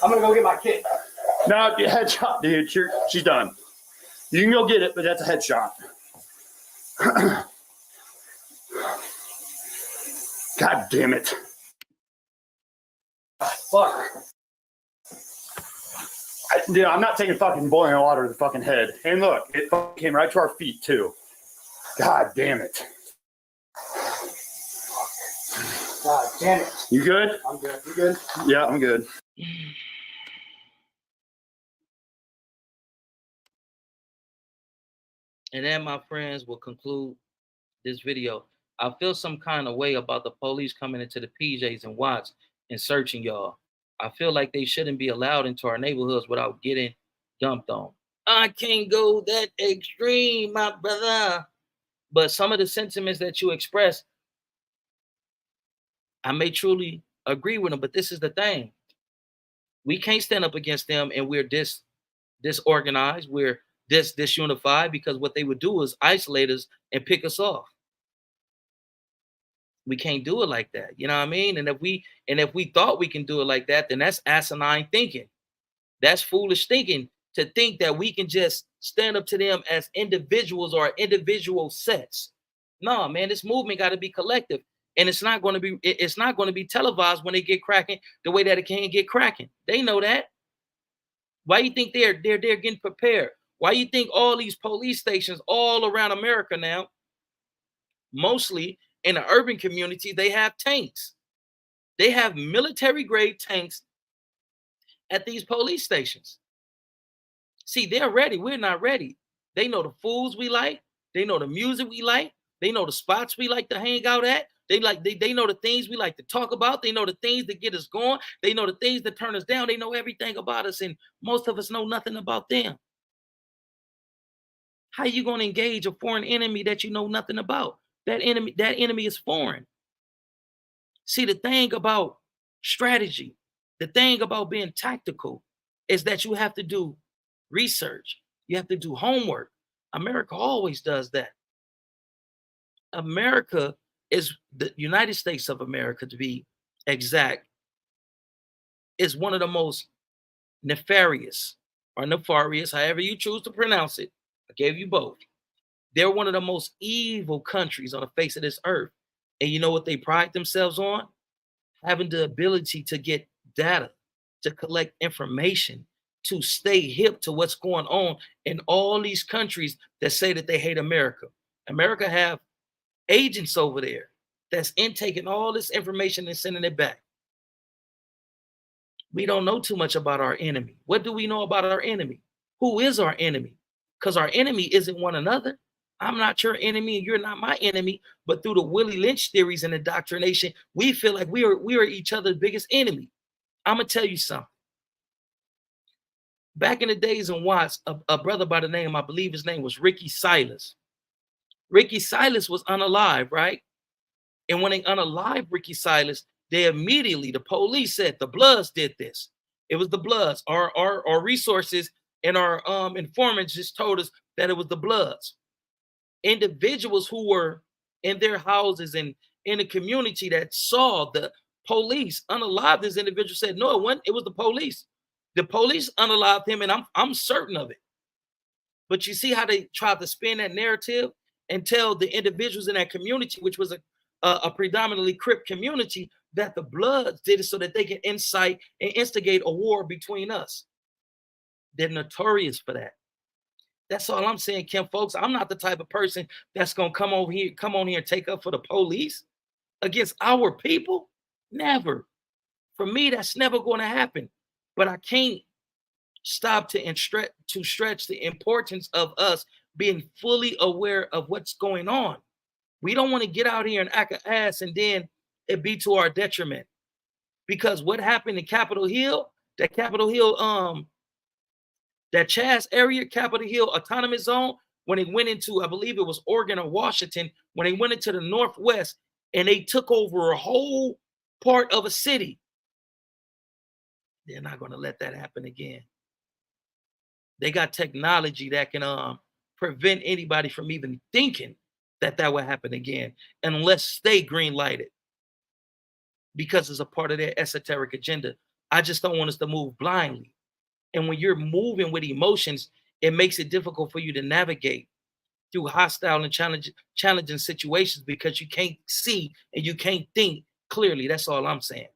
I'm gonna go get my kid. No, headshot, dude. She's done. You can go get it, but that's a headshot. God damn it. Fuck. Dude, I'm not taking fucking boiling water to the fucking head. And look, it came right to our feet, too. God damn it. God damn it. You good? I'm good. You good? Yeah, I'm good. And then, my friends, will conclude this video. I feel some kind of way about the police coming into the PJs and Watts and searching y'all. I feel like they shouldn't be allowed into our neighborhoods without getting dumped on. I can't go that extreme, my brother. But some of the sentiments that you express, I may truly agree with them. But this is the thing: we can't stand up against them, and we're disorganized. We're disunified because what they would do is isolate us and pick us off. We can't do it like that. You know what I mean? And if we thought we can do it like that, then that's asinine thinking. That's foolish thinking to think that we can just stand up to them as individuals or individual sets. No, man, this movement got to be collective. And it's not going to be televised when they get cracking the way that it can get cracking. They know that. Why you think they're getting prepared? Why you think all these police stations all around America now, mostly in the urban community, they have tanks. They have military grade tanks at these police stations. See, they're ready. We're not ready. They know the foods we like. They know the music we like. They know the spots we like to hang out at. They know the things we like to talk about. They know the things that get us going. They know the things that turn us down. They know everything about us, and most of us know nothing about them. How you going to engage a foreign enemy that you know nothing about? That enemy is foreign. See, the thing about strategy, the thing about being tactical is that you have to do research. You have to do homework. America always does that. America is the United States of America, to be exact, is one of the most nefarious or nefarious, however you choose to pronounce it. I gave you both. They're one of the most evil countries on the face of this earth. And you know what they pride themselves on? Having the ability to get data, to collect information, to stay hip to what's going on in all these countries that say that they hate America. America have agents over there that's intaking all this information and sending it back. We don't know too much about our enemy. What do we know about our enemy? Who is our enemy? Because our enemy isn't one another. I'm not your enemy and you're not my enemy. But through the Willie Lynch theories and indoctrination, we feel like we are each other's biggest enemy. I'm going to tell you something. Back in the days in Watts, a brother by the name, I believe his name was Ricky Silas. Ricky Silas was unalive, right? And when they unalived Ricky Silas, they immediately, the police said the Bloods did this. It was the Bloods. Our resources and our informants just told us that it was the Bloods. Individuals who were in their houses and in the community that saw the police unalive this individual said, no, it wasn't. It was the police. The police unalived him, and I'm certain of it. But you see how they tried to spin that narrative and tell the individuals in that community, which was a predominantly Crip community, that the Bloods did it so that they can incite and instigate a war between us. They're notorious for that. That's all I'm saying, Kim, folks. I'm not the type of person that's gonna come on here and take up for the police against our people. Never. For me, that's never going to happen. But I can't stop to stretch the importance of us being fully aware of what's going on. We don't want to get out here and act an ass and then it be to our detriment. Because what happened in Capitol Hill, that Chaz area, Capitol Hill Autonomous Zone, when they went into, I believe it was Oregon or Washington, when they went into the Northwest and they took over a whole part of a city, they're not going to let that happen again. They got technology that can prevent anybody from even thinking that would happen again, unless they green light it, because it's a part of their esoteric agenda. I just don't want us to move blindly. And when you're moving with emotions, it makes it difficult for you to navigate through hostile and challenging situations because you can't see and you can't think clearly. That's all I'm saying.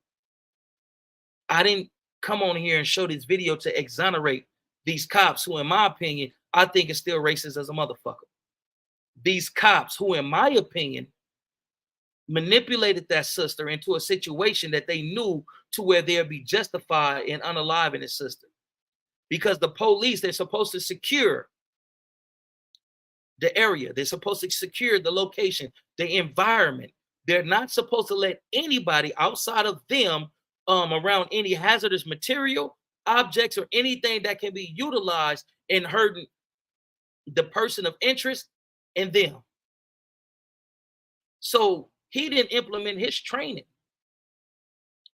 I didn't come on here and show this video to exonerate these cops who, in my opinion, I think is still racist as a motherfucker. These cops who, in my opinion, manipulated that sister into a situation that they knew to where they'd be justified in unaliving his sister. Because the police, they're supposed to secure the area. They're supposed to secure the location, the environment. They're not supposed to let anybody outside of them around any hazardous material, objects, or anything that can be utilized in hurting the person of interest and them. So he didn't implement his training,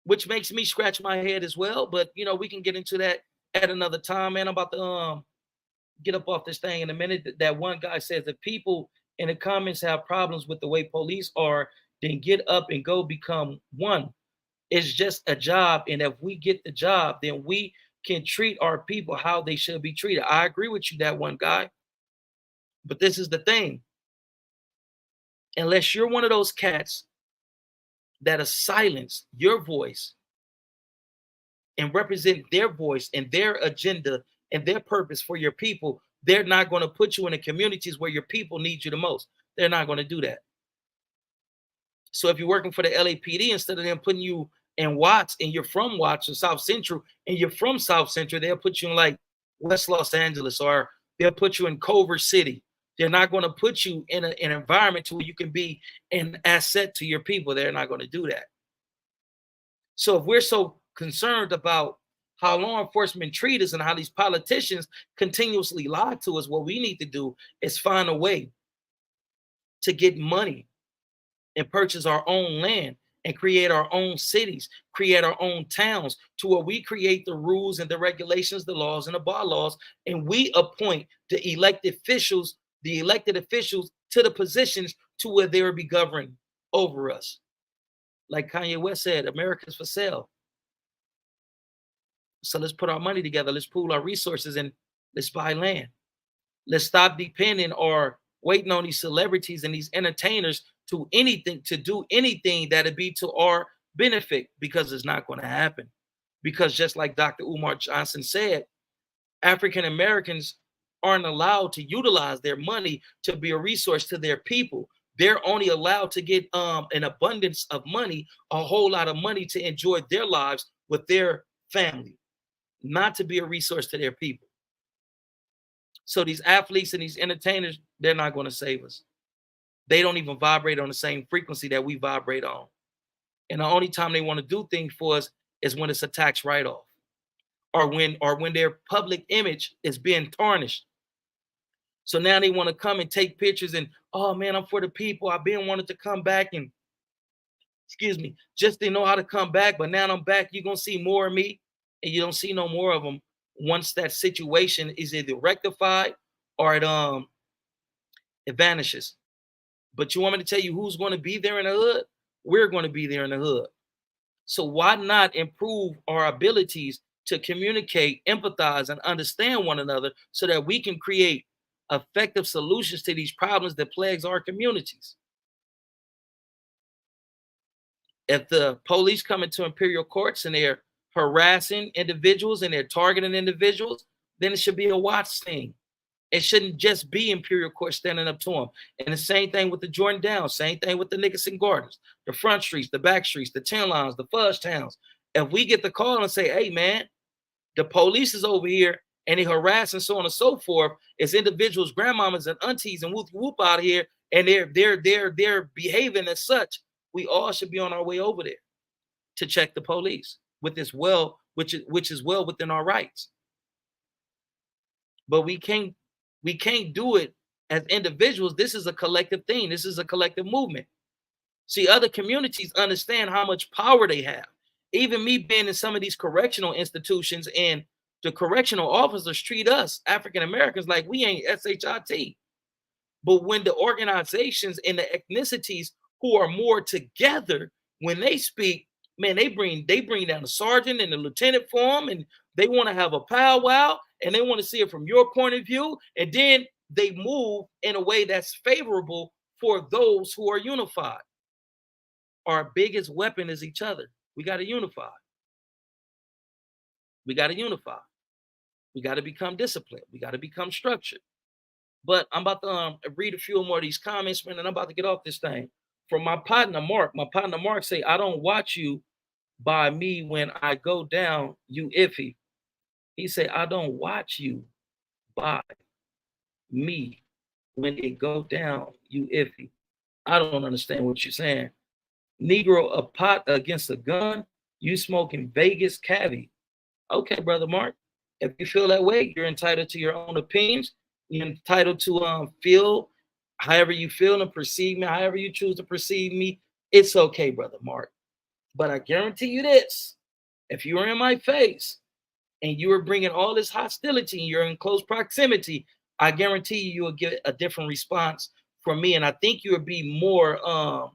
which makes me scratch my head as well. But you know, we can get into that at another time, man. I'm about to get up off this thing in a minute. That one guy says that people in the comments have problems with the way police are, then get up and go become one. It's just a job, and if we get the job, then we can treat our people how they should be treated. I agree with you, that one guy. But this is the thing. Unless you're one of those cats that has silenced your voice and represent their voice and their agenda and their purpose for your people, they're not going to put you in the communities where your people need you the most. They're not going to do that. So if you're working for the LAPD, instead of them putting you in Watts and you're from Watts or South Central and you're from South Central, they'll put you in like West Los Angeles, or they'll put you in Culver City. They're not going to put you in an environment to where you can be an asset to your people. They're not going to do that. So if we're so concerned about how law enforcement treat us and how these politicians continuously lie to us, what we need to do is find a way to get money and purchase our own land and create our own cities, create our own towns, to where we create the rules and the regulations, the laws and the bylaws, and we appoint the elected officials to the positions to where they will be governed over us. Like Kanye West said, America's for sale. So let's put our money together. Let's pool our resources and let's buy land. Let's stop depending or waiting on these celebrities and these entertainers to do anything that'd be to our benefit, because it's not going to happen. Because just like Dr. Umar Johnson said, African Americans aren't allowed to utilize their money to be a resource to their people. They're only allowed to get an abundance of money, a whole lot of money, to enjoy their lives with their family, not to be a resource to their people. So these athletes and these entertainers, they're not going to save us. They don't even vibrate on the same frequency that we vibrate on. And the only time they want to do things for us is when it's a tax write-off, or when their public image is being tarnished. So now they want to come and take pictures and, oh man, I'm for the people. I've been wanting to come back and, just didn't know how to come back. But now I'm back. You're going to see more of me, and you don't see no more of them once that situation is either rectified or it vanishes. But you want me to tell you who's going to be there in the hood? We're going to be there in the hood. So why not improve our abilities to communicate, empathize, and understand one another so that we can create effective solutions to these problems that plagues our communities? If the police come into imperial courts and they're harassing individuals and they're targeting individuals, then it should be a watch thing. It shouldn't just be imperial court standing up to them. And the same thing with the Jordan Downs, same thing with the Nickerson Gardens, the front streets, the back streets, the 10 lines, the fudge towns. If we get the call and say, hey man, the police is over here and they harass and so on and so forth, it's individuals, grandmamas and aunties and whoop out here, and they're behaving as such, we all should be on our way over there to check the police with this which is well within our rights. But we can't do it as individuals. This is a collective thing. This is a collective movement. See, other communities understand how much power they have. Even me being in some of these correctional institutions, and the correctional officers treat us African Americans like we ain't SHIT. But when the organizations and the ethnicities who are more together, when they speak, man, they bring down the sergeant and the lieutenant form, and they want to have a powwow, and they want to see it from your point of view, and then they move in a way that's favorable for those who are unified. Our biggest weapon is each other. We got to unify. We got to unify. We got to become disciplined. We got to become structured. But I'm about to read a few more of these comments, man, and I'm about to get off this thing. From my partner, Mark. My partner, Mark, say, I don't watch you by me when I go down, you iffy. He said, I don't watch you by me when it go down, you iffy. I don't understand what you're saying. Negro, a pot against a gun, you smoking Vegas cavi. Okay, brother Mark. If you feel that way, you're entitled to your own opinions. You're entitled to feel however you feel and perceive me, however you choose to perceive me. It's okay, brother Mark. But I guarantee you this: if you were in my face and you were bringing all this hostility and you're in close proximity, I guarantee you will get a different response from me. And I think you would be more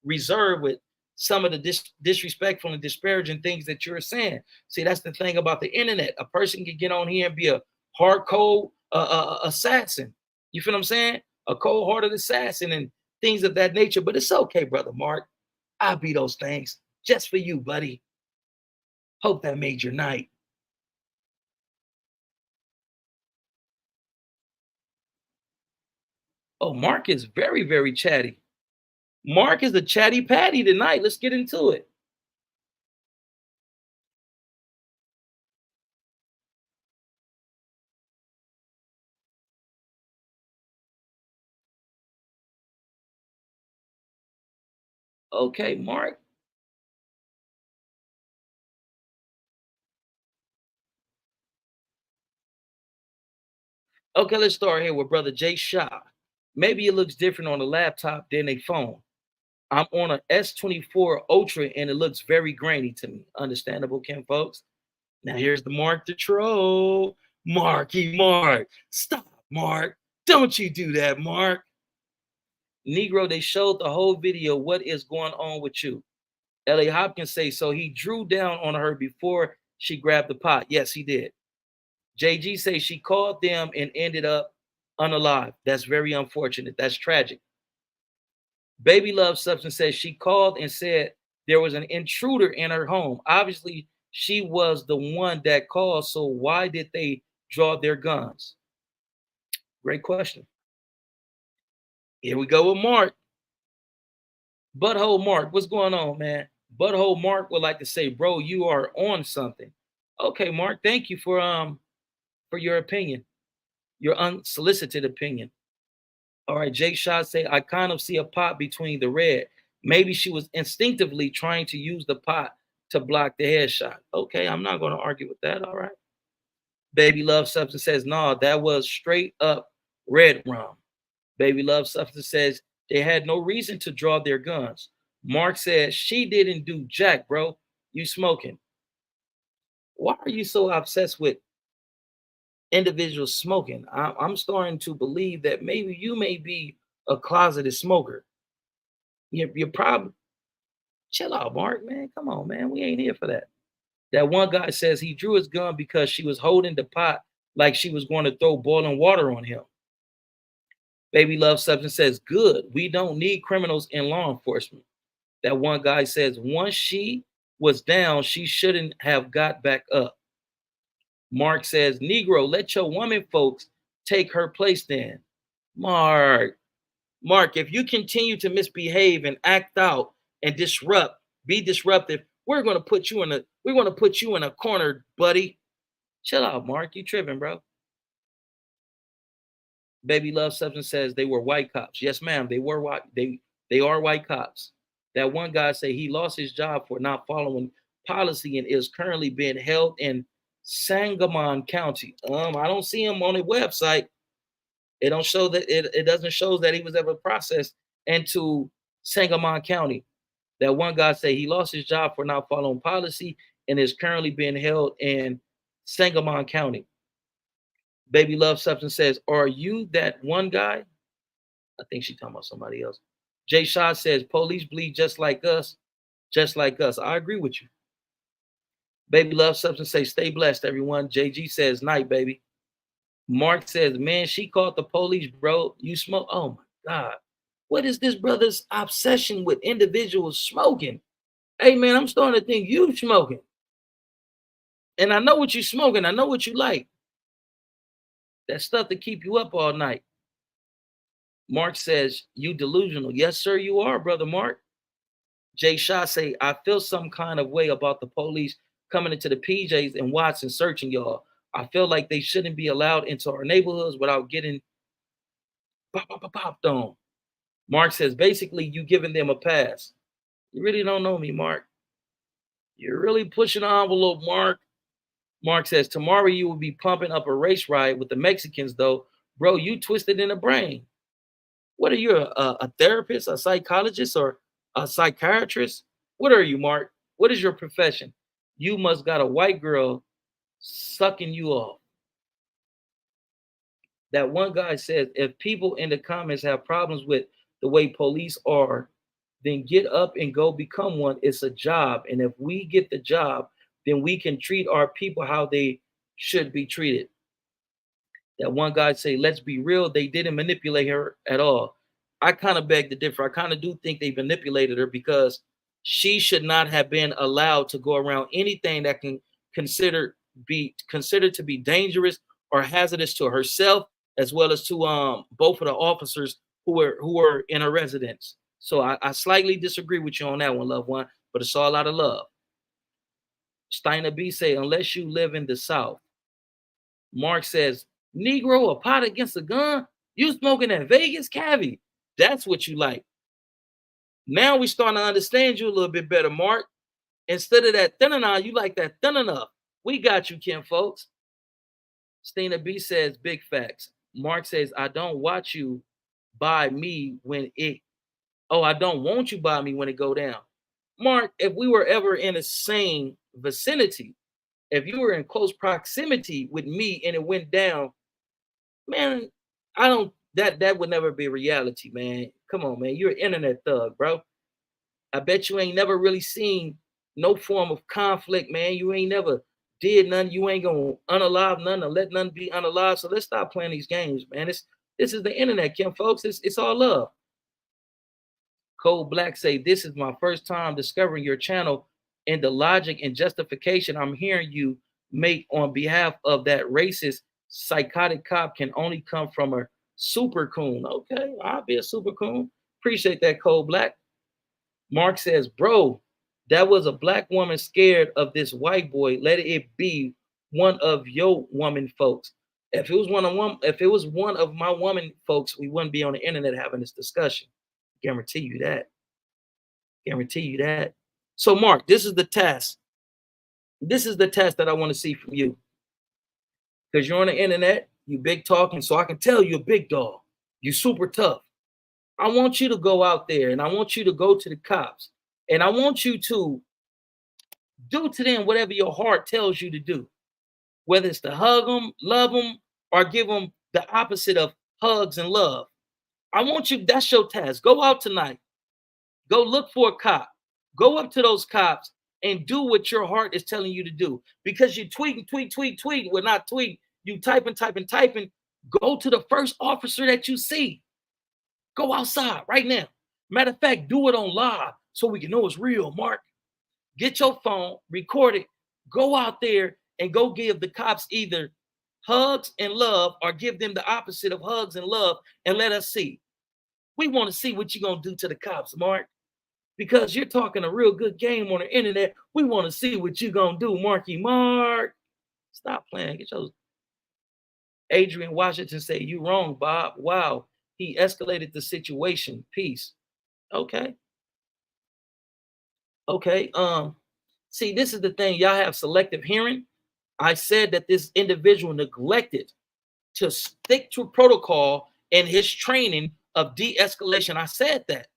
reserved with some of the disrespectful and disparaging things that you're saying. See, that's the thing about the internet. A person can get on here and be a hard cold assassin. You feel what I'm saying? A cold hearted assassin and things of that nature. But it's okay, brother Mark. I'll be those things just for you, buddy. Hope that made your night. Oh, Mark is very, very chatty. Mark is a chatty patty tonight. Let's get into it. Okay, Mark. Okay, let's start here with Brother Jay Shaw. Maybe it looks different on a laptop than a phone. I'm on an S24 Ultra and it looks very grainy to me. Understandable, Kim, folks. Now here's the Mark the Troll. Marky Mark. Stop, Mark. Don't you do that, Mark. Negro, they showed the whole video. What is going on with you? L.A. Hopkins say, so he drew down on her before she grabbed the pot. Yes, he did. JG say she called them and ended up unalive. That's very unfortunate. That's tragic. Baby Love Substance says she called and said there was an intruder in her home. Obviously, she was the one that called. So why did they draw their guns? Great question. Here we go with Mark. Butthole Mark, what's going on, man? Butthole Mark would like to say, bro, you are on something. Okay, Mark, thank you for your opinion, your unsolicited opinion. All right, Jake Shaw say, I kind of see a pot between the red. Maybe she was instinctively trying to use the pot to block the headshot. Okay, I'm not going to argue with that. All right. Baby Love Substance says, no, that was straight up red rum. Baby Love Substance says they had no reason to draw their guns. Mark says she didn't do jack, bro. You smoking. Why are you so obsessed with individuals smoking? I'm starting to believe that maybe you may be a closeted smoker. You're probably chill out, Mark, man. Come on, man. We ain't here for that. That one guy says he drew his gun because she was holding the pot like she was going to throw boiling water on him. Baby Love Substance says, good. We don't need criminals in law enforcement. That one guy says, once she was down, she shouldn't have got back up. Mark says, Negro, let your woman folks take her place then. Mark, if you continue to misbehave and act out and be disruptive, we're gonna put you in a corner, buddy. Chill out, Mark. You tripping, bro. Baby Love Substance says they were white cops. Yes, ma'am. They were white. They are white cops. That one guy say he lost his job for not following policy and is currently being held in Sangamon County. I don't see him on the website. It don't show that it doesn't show that he was ever processed into Sangamon County. That one guy say he lost his job for not following policy and is currently being held in Sangamon County. Baby Love Substance says, are you that one guy? I think she's talking about somebody else. Jay Shaw says, police bleed just like us. Just like us. I agree with you. Baby Love Substance says, stay blessed, everyone. JG says, night, baby. Mark says, man, she called the police, bro. You smoke. Oh, my God. What is this brother's obsession with individuals smoking? Hey, man, I'm starting to think you smoking. And I know what you're smoking. I know what you like. That stuff to keep you up all night. Mark says, you delusional. Yes, sir, you are, brother Mark. Jay Shaw say, I feel some kind of way about the police coming into the PJs and Watson searching y'all. I feel like they shouldn't be allowed into our neighborhoods without getting popped on. Mark says, basically, you giving them a pass. You really don't know me, Mark. You're really pushing the envelope, Mark. Mark says, tomorrow you will be pumping up a race ride with the Mexicans, though. Bro, you twisted in the brain. What are you, a therapist, a psychologist, or a psychiatrist? What are you, Mark? What is your profession? You must got a white girl sucking you off. That one guy says, if people in the comments have problems with the way police are, then get up and go become one. It's a job. And if we get the job, then we can treat our people how they should be treated. That one guy say, let's be real, they didn't manipulate her at all. I kind of beg to differ. I kind of do think they manipulated her because she should not have been allowed to go around anything that can be considered to be dangerous or hazardous to herself, as well as to both of the officers who were in her residence. So I slightly disagree with you on that one, loved one, but it's all out of love. Steiner B say, unless you live in the South. Mark says, Negro, a pot against a gun? You smoking at Vegas, Cavi? That's what you like. Now we starting to understand you a little bit better, Mark. Instead of that thin enough, you like that thin enough. We got you, Kim, folks. Stina B says, big facts. Mark says, I don't watch you by me when it, I don't want you by me when it go down. Mark, if we were ever in the same vicinity, if you were in close proximity with me and it went down, man, that would never be reality, man. Come on, man. You're an internet thug, bro. I bet you ain't never really seen no form of conflict, man. You ain't never did nothing. You ain't gonna unalive none or let none be unalive. So let's stop playing these games, man. This is the internet, Kim, folks. It's all love. Cold Black say, this is my first time discovering your channel, and the logic and justification I'm hearing you make on behalf of that racist, psychotic cop can only come from a super coon. Okay, I'll be a super coon. Appreciate that, Cold Black. Mark says, bro, that was a black woman scared of this white boy. Let it be one of your woman folks. If it was one of my woman folks, we wouldn't be on the internet having this discussion. Guarantee you that. Guarantee you that. So, Mark, this is the test. This is the test that I want to see from you. Because you're on the internet, you big talking, so I can tell you're a big dog. You super tough. I want you to go out there and I want you to go to the cops and I want you to do to them whatever your heart tells you to do, whether it's to hug them, love them, or give them the opposite of hugs and love. I want you, that's your task. Go out tonight. Go look for a cop. Go up to those cops and do what your heart is telling you to do. Because you're tweeting. Well, not tweeting. You typing. Go to the first officer that you see. Go outside right now. Matter of fact, do it on live so we can know it's real, Mark. Get your phone, record it, go out there and go give the cops either hugs and love or give them the opposite of hugs and love and let us see. We want to see what you're going to do to the cops, Mark, because you're talking a real good game on the internet. We want to see what you're going to do, Marky Mark. Stop playing. Get your Adrian Washington say, you wrong, Bob. Wow. He escalated the situation. Peace. Okay. See, this is the thing. Y'all have selective hearing. I said that this individual neglected to stick to protocol in his training of de-escalation. I said that.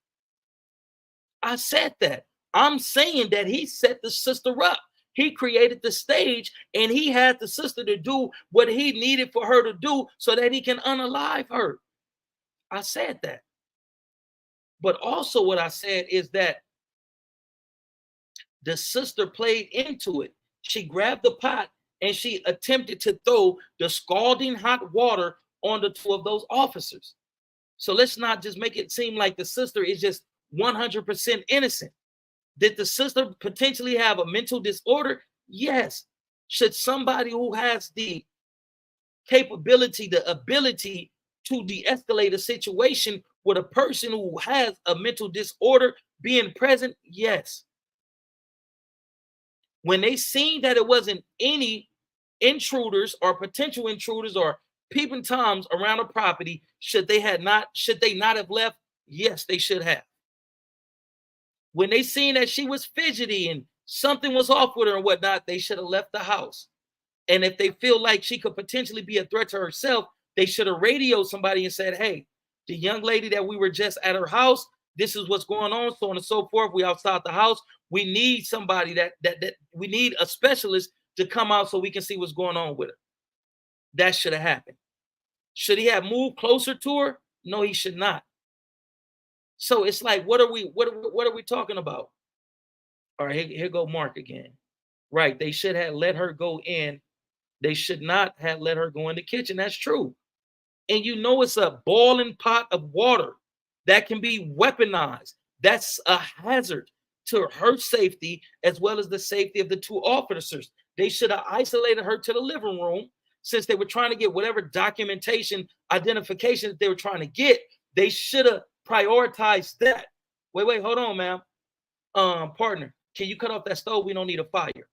I'm saying that he set the sister up. He created the stage and he had the sister to do what he needed for her to do so that he can unalive her. I said that. But also what I said is that the sister played into it. She grabbed the pot and she attempted to throw the scalding hot water on the two of those officers. So let's not just make it seem like the sister is just 100% innocent. Did the sister potentially have a mental disorder? Yes. Should somebody who has the capability, the ability to de-escalate a situation with a person who has a mental disorder being present? Yes. When they seen that it wasn't any intruders or potential intruders or peeping toms around the property. Should they not have left? Yes, they should have. When they seen that she was fidgety and something was off with her and whatnot, they should have left the house. And if they feel like she could potentially be a threat to herself, they should have radioed somebody and said, hey, the young lady that we were just at her house, this is what's going on, so on and so forth. We outside the house. We need somebody that we need a specialist to come out so we can see what's going on with her. That should have happened. Should he have moved closer to her? No, he should not. So it's like, what are we talking about? All right, here go Mark again. Right, they should have let her go in. They should not have let her go in the kitchen. That's true. And you know it's a boiling pot of water that can be weaponized. That's a hazard to her safety as well as the safety of the two officers. They should have isolated her to the living room since they were trying to get whatever documentation, identification that they were trying to get. They should have prioritized that. Wait, hold on, ma'am. Partner, can you cut off that stove? We don't need a fire.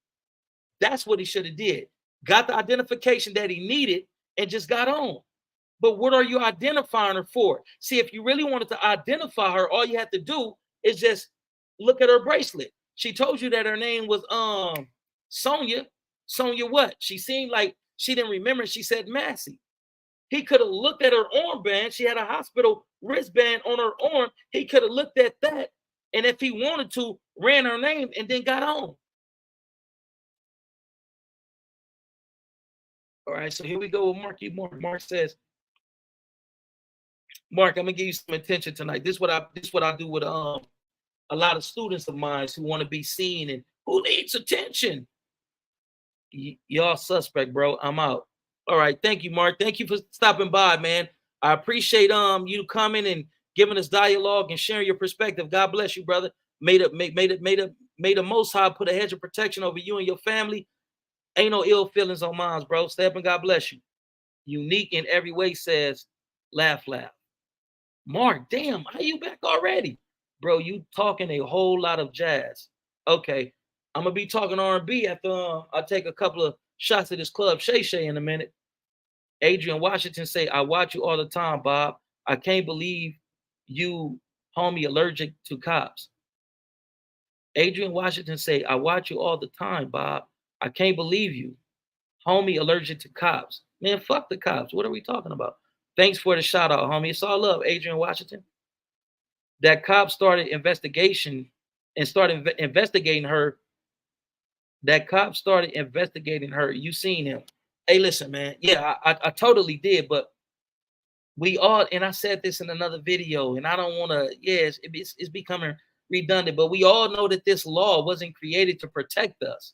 That's what he should have did. Got the identification that he needed and just got on. But what are you identifying her for? See, if you really wanted to identify her, all you had to do is just look at her bracelet. She told you that her name was Sonya. Sonya what? She seemed like she didn't remember. She said Massey. He could have looked at her armband. She had a hospital wristband on her arm. He could have looked at that, and if he wanted to, ran her name and then got on. All right, so here we go with Mark. Mark says, Mark, I'm gonna give you some attention tonight. This is what I do with a lot of students of mine who want to be seen and who needs attention. Y'all suspect, bro. I'm out. All right, thank you, Mark. Thank you for stopping by, man. I appreciate you coming and giving us dialogue and sharing your perspective. God bless you, brother. May the Most High put a hedge of protection over you and your family. Ain't no ill feelings on mine, bro. Step and God bless you. Unique in every way says, laugh. Mark, damn, how you back already? Bro, you talking a whole lot of jazz. Okay, I'm going to be talking R&B after I take a couple of shots at this Club Shay in a minute. Adrian Washington say, I watch you all the time, Bob. I can't believe you, homie, allergic to cops. Adrian Washington say, I watch you all the time, Bob. I can't believe you, homie, allergic to cops. Man, fuck the cops. What are we talking about? Thanks for the shout out, homie. It's all love, Adrian Washington. That cop started investigation and started investigating her. That cop started investigating her. You seen him. Hey, listen, man. Yeah, I totally did. But we all, and I said this in another video, and I don't want to, it's becoming redundant, but we all know that this law wasn't created to protect us.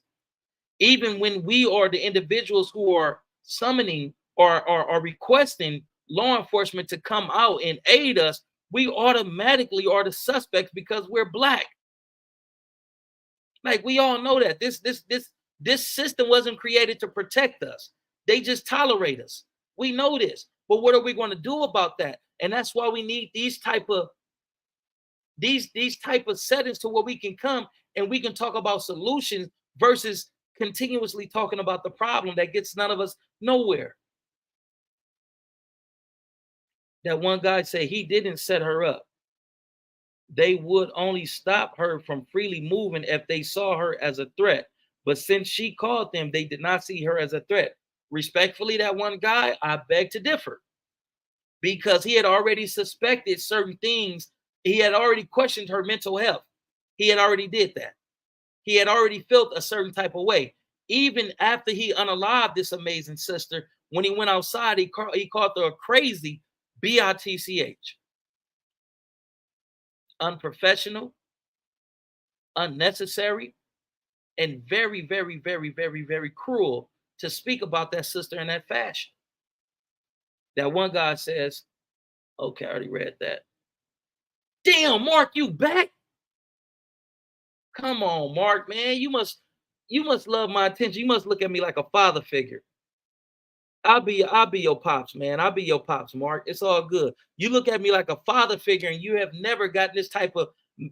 Even when we are the individuals who are summoning or are requesting law enforcement to come out and aid us, we automatically are the suspects because we're Black. Like, we all know that this system wasn't created to protect us. They just tolerate us. We know this, but what are we going to do about that? And that's why we need these type of settings to where we can come and we can talk about solutions versus continuously talking about the problem that gets none of us nowhere. That one guy said he didn't set her up. They would only stop her from freely moving if they saw her as a threat. But since she called them, they did not see her as a threat. Respectfully, that one guy, I beg to differ. Because he had already suspected certain things. He had already questioned her mental health. He had already did that. He had already felt a certain type of way. Even after he unalived this amazing sister, when he went outside, he called her a crazy bitch. Unprofessional, unnecessary, and very, very, very, very, very cruel to speak about that sister in that fashion. That one guy says, okay, I already read that. Damn, Mark, you back? Come on, Mark, man. You must love my attention. You must look at me like a father figure. I'll be your pops, man. I'll be your pops, Mark. It's all good. You look at me like a father figure, and you have never gotten this type of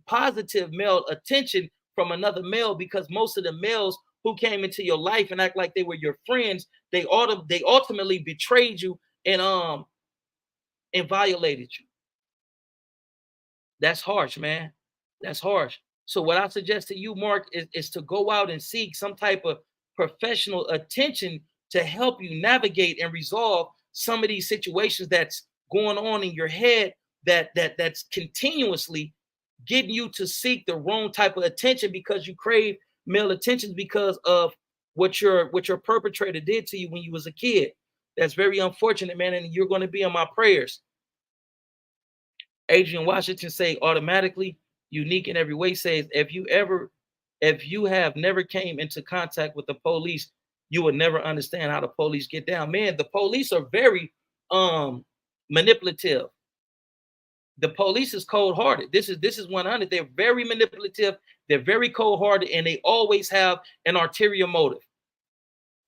positive male attention from another male, because most of the males who came into your life and act like they were your friends, they ultimately betrayed you and violated you. That's harsh, man. That's harsh. So what I suggest to you, Mark, is to go out and seek some type of professional attention to help you navigate and resolve some of these situations that's going on in your head that's continuously getting you to seek the wrong type of attention because you crave male attention because of what your perpetrator did to you when you was a kid. That's very unfortunate, man, and you're going to be in my prayers. Adrian Washington say automatically unique in every way says if you have never came into contact with the police, you would never understand how the police get down. Man, the police are very manipulative. The police is cold-hearted. This is 100. They're very manipulative. They're very cold-hearted, and they always have an ulterior motive.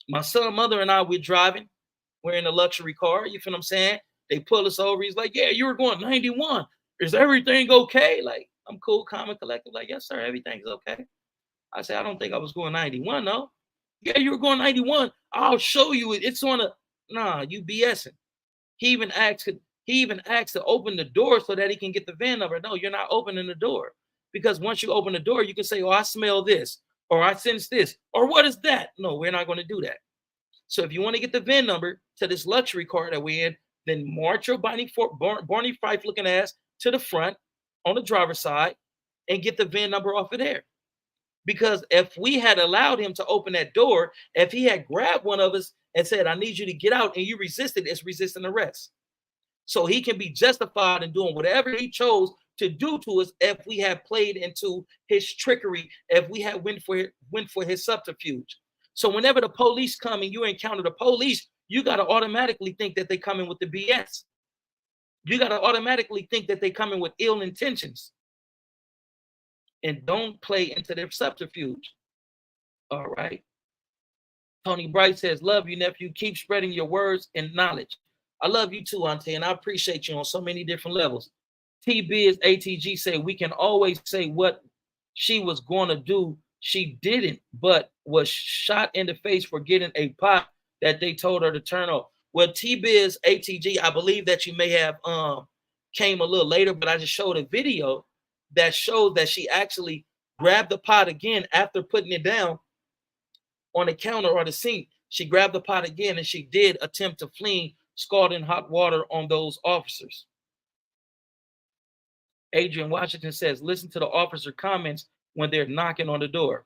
My son, mother, and I, we're driving. We're in a luxury car. You feel what I'm saying? They pull us over. He's like, yeah, you were going 91. Is everything okay? Like, I'm cool, calm, and collected. Like, yes, sir, everything's okay. I said, I don't think I was going 91, no. Yeah, you were going 91. I'll show you it. It's on a, nah, you BSing. He even asked to open the door so that he can get the VIN number. No, you're not opening the door. Because once you open the door, you can say, oh, I smell this, or I sense this, or what is that? No, we're not going to do that. So if you want to get the VIN number to this luxury car that we're in, then march your Barney Fife looking ass to the front on the driver's side and get the VIN number off of there. Because if we had allowed him to open that door, if he had grabbed one of us and said, I need you to get out, and you resisted, it's resisting arrest. So he can be justified in doing whatever he chose to do to us if we had played into his trickery, if we had went for his subterfuge. So whenever the police come and you encounter the police, you got to automatically think that they come in with the BS. You got to automatically think that they come in with ill intentions. And don't play into their subterfuge. All right. Tony Bright says, love you, nephew. Keep spreading your words and knowledge. I love you too, Auntie, and I appreciate you on so many different levels. T-Biz ATG say, we can always say what she was going to do. She didn't, but was shot in the face for getting a pot that they told her to turn off. Well, T-Biz ATG, I believe that you may have came a little later, but I just showed a video that showed that she actually grabbed the pot again after putting it down on the counter or the sink. She grabbed the pot again, and she did attempt to flee, scalding hot water on those officers. Adrian Washington says, listen to the officer comments when they're knocking on the door.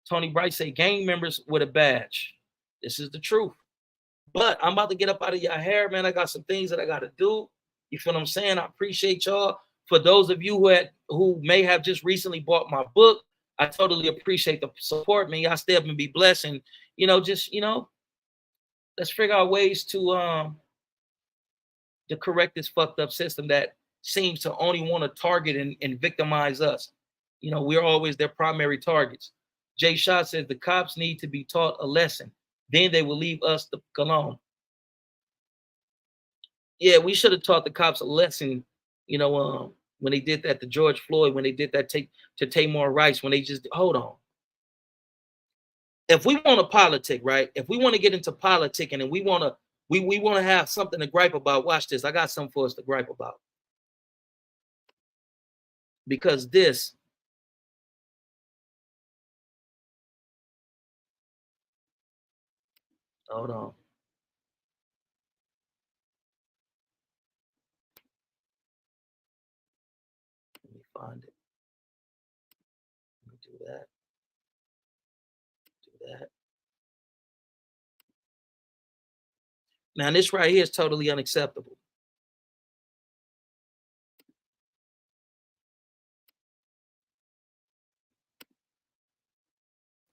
Tony Bright say, gang members with a badge. This is the truth. But I'm about to get up out of your hair, man. I got some things that I got to do. You feel what I'm saying? I appreciate y'all. For those of you who may have just recently bought my book, I totally appreciate the support, man. Y'all stay up and be blessed. And, let's figure out ways to correct this fucked up system that seems to only want to target and victimize us. We're always their primary targets. Jay Shaw says the cops need to be taught a lesson. Then they will leave us alone. Yeah, we should have taught the cops a lesson, when they did that to George Floyd, when they did that to Tamir Rice, when they just, hold on. If we want to politic, right? If we want to get into politicking and we want to have something to gripe about, watch this. I got something for us to gripe about. Because this, hold on. Let me find it. Let me do that. Do that. Now, this right here is totally unacceptable.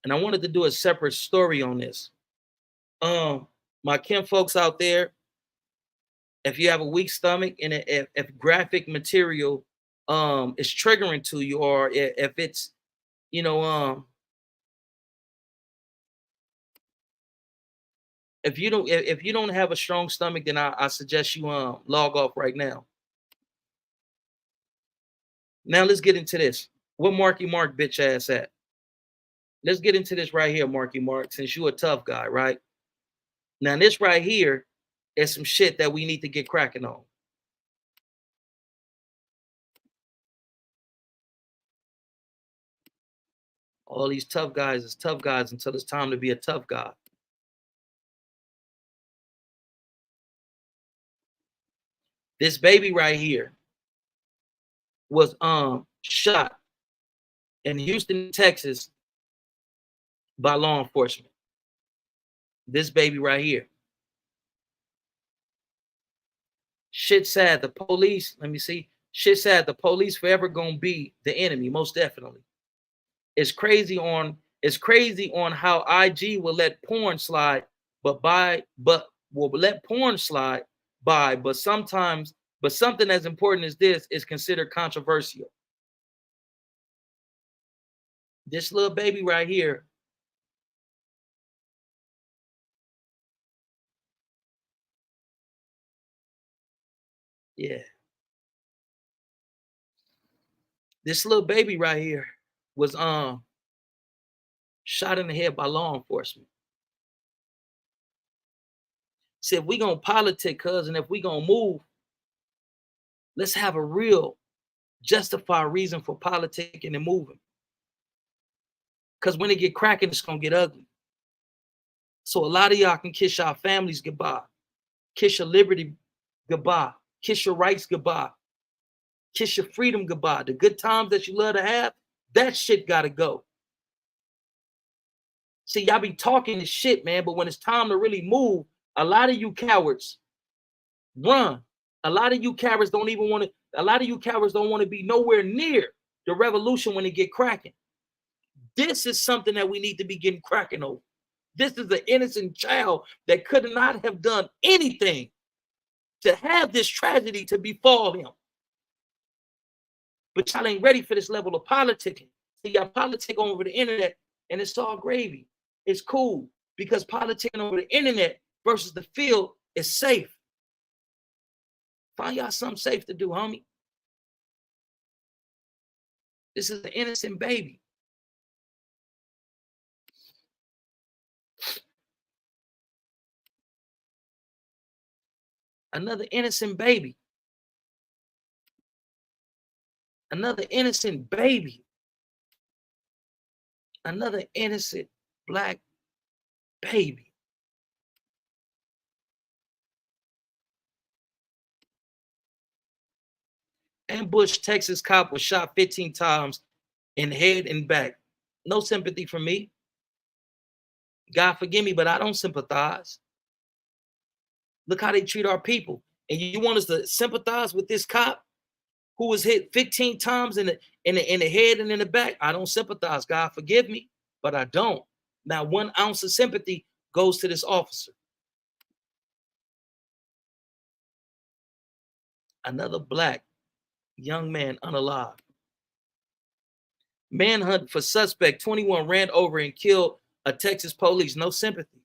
And I wanted to do a separate story on this. My kin folks out there, if you have a weak stomach and if graphic material is triggering to you, or if it's, if you don't have a strong stomach, then I suggest you log off right now. Now let's get into this. What Marky Mark bitch ass at? Let's get into this right here, Marky Mark, since you're a tough guy, right? Now this right here is some shit that we need to get cracking on. All these tough guys is tough guys until it's time to be a tough guy. This baby right here was shot in Houston, Texas by law enforcement. This baby right here. Shit sad. The police, let me see. Shit sad. The police forever gonna be the enemy, most definitely. It's crazy on how IG will let porn slide, but will let porn slide by, but sometimes, but something as important as this is considered controversial. This little baby right here. Yeah. This little baby right here was shot in the head by law enforcement. See, if we gonna politic, cuz, and if we gonna move, let's have a real justified reason for politicking and moving. Because when it get cracking, it's gonna get ugly. So a lot of y'all can kiss y'all families goodbye, kiss your liberty goodbye, kiss your rights goodbye, kiss your freedom goodbye. The good times that you love to have, that shit gotta go. See, y'all be talking this shit, man, but when it's time to really move, a lot of you cowards run. A lot of you cowards don't want to be nowhere near the revolution when it get cracking. This is something that we need to be getting cracking over. This is an innocent child that could not have done anything to have this tragedy to befall him. But y'all ain't ready for this level of politicking. See, y'all politic over the internet, and it's all gravy. It's cool because politicking over the internet versus the field is safe. Find y'all something safe to do, homie. This is an innocent baby. Another innocent baby. Another innocent baby. Another innocent black baby. Ambush Texas cop was shot 15 times in head and back. No sympathy for me. God forgive me, but I don't sympathize. Look how they treat our people. And you want us to sympathize with this cop who was hit 15 times in the head and in the back? I don't sympathize. God forgive me, but I don't. Now, 1 ounce of sympathy goes to this officer. Another black young man unalive. Manhunt for suspect. 21 ran over and killed a Texas police. No sympathy.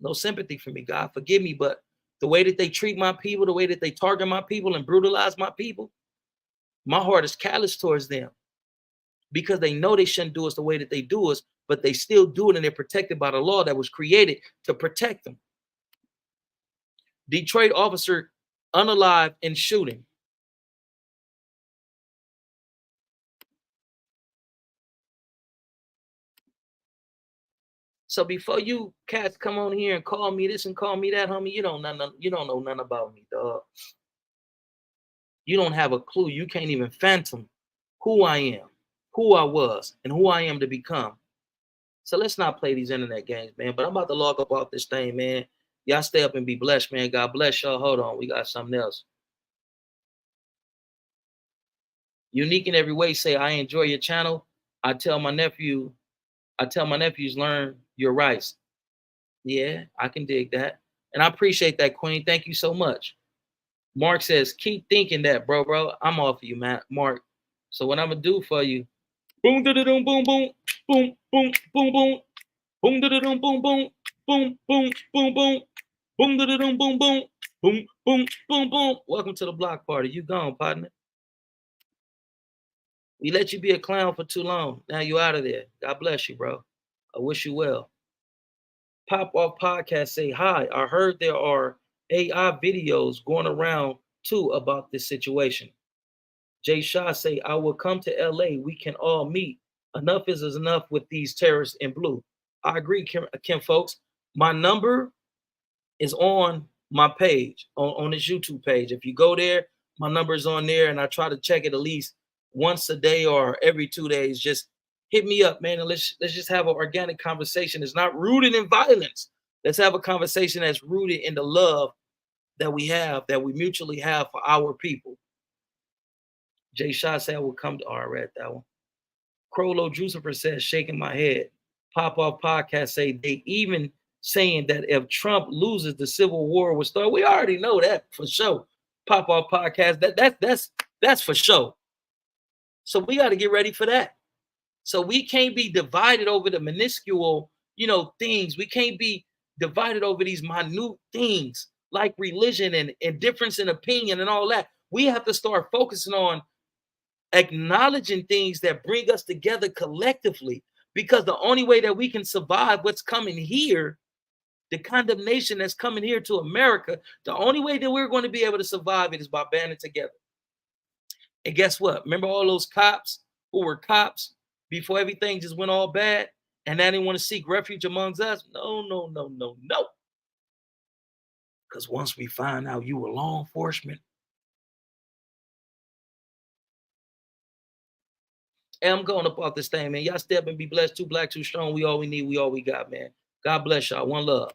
No sympathy for me. God forgive me, but the way that they treat my people, the way that they target my people and brutalize my people, my heart is callous towards them because they know they shouldn't do us the way that they do us, but they still do it, and they're protected by the law that was created to protect them. Detroit officer unalive in shooting. So before you cats come on here and call me this and call me that, homie, you don't know nothing about me, dog. You don't have a clue. You can't even fathom who I am, who I was, and who I am to become. So let's not play these internet games, man. But I'm about to log up off this thing, man. Y'all stay up and be blessed, man. God bless y'all. Hold on. We got something else. Unique in every way. Say, I enjoy your channel. I tell my nephews, learn your rights. Yeah, I can dig that. And I appreciate that, Queen. Thank you so much. Mark says, keep thinking that, bro. I'm off of you, man, Mark. So what I'm gonna do for you, boom, da da boom, boom, boom, boom, boom, boom, boom, boom, da da boom, boom, boom, boom, boom, boom, boom, boom, da da boom, boom, boom, boom, boom, boom, boom. Welcome to the block party. You gone, partner. We let you be a clown for too long. Now you out of there. God bless you, bro. I wish you well. Pop Off Podcast say, hi. I heard there are AI videos going around too about this situation. Jay Shaw say, I will come to LA. We can all meet. Enough is enough with these terrorists in blue. I agree, Kim folks. My number is on my page, on this YouTube page. If you go there, my number is on there, and I try to check it at least once a day or every 2 days. Just hit me up, man, and let's just have an organic conversation. It's not rooted in violence. Let's have a conversation that's rooted in the love that we have, that we mutually have for our people. Jay Shaw said I will come to. I read that one. Crowlo Jucifer says, shaking my head. Pop Off Podcast say they even saying that if Trump loses, the civil war will start. We already know that for sure. Pop Off Podcast, that's for sure. So we got to get ready for that. So we can't be divided over the minuscule, things. We can't be divided over these minute things like religion and difference in opinion and all that. We have to start focusing on acknowledging things that bring us together collectively, because the only way that we can survive what's coming here, the condemnation that's coming here to America, the only way that we're going to be able to survive it is by banding together. And guess what? Remember all those cops who were cops before everything just went all bad, and now they want to seek refuge amongst us? No. Because once we find out you were law enforcement, hey, I'm going up off this thing, man. Y'all step and be blessed. Too black, too strong. We all we need. We all we got, man. God bless y'all. One love.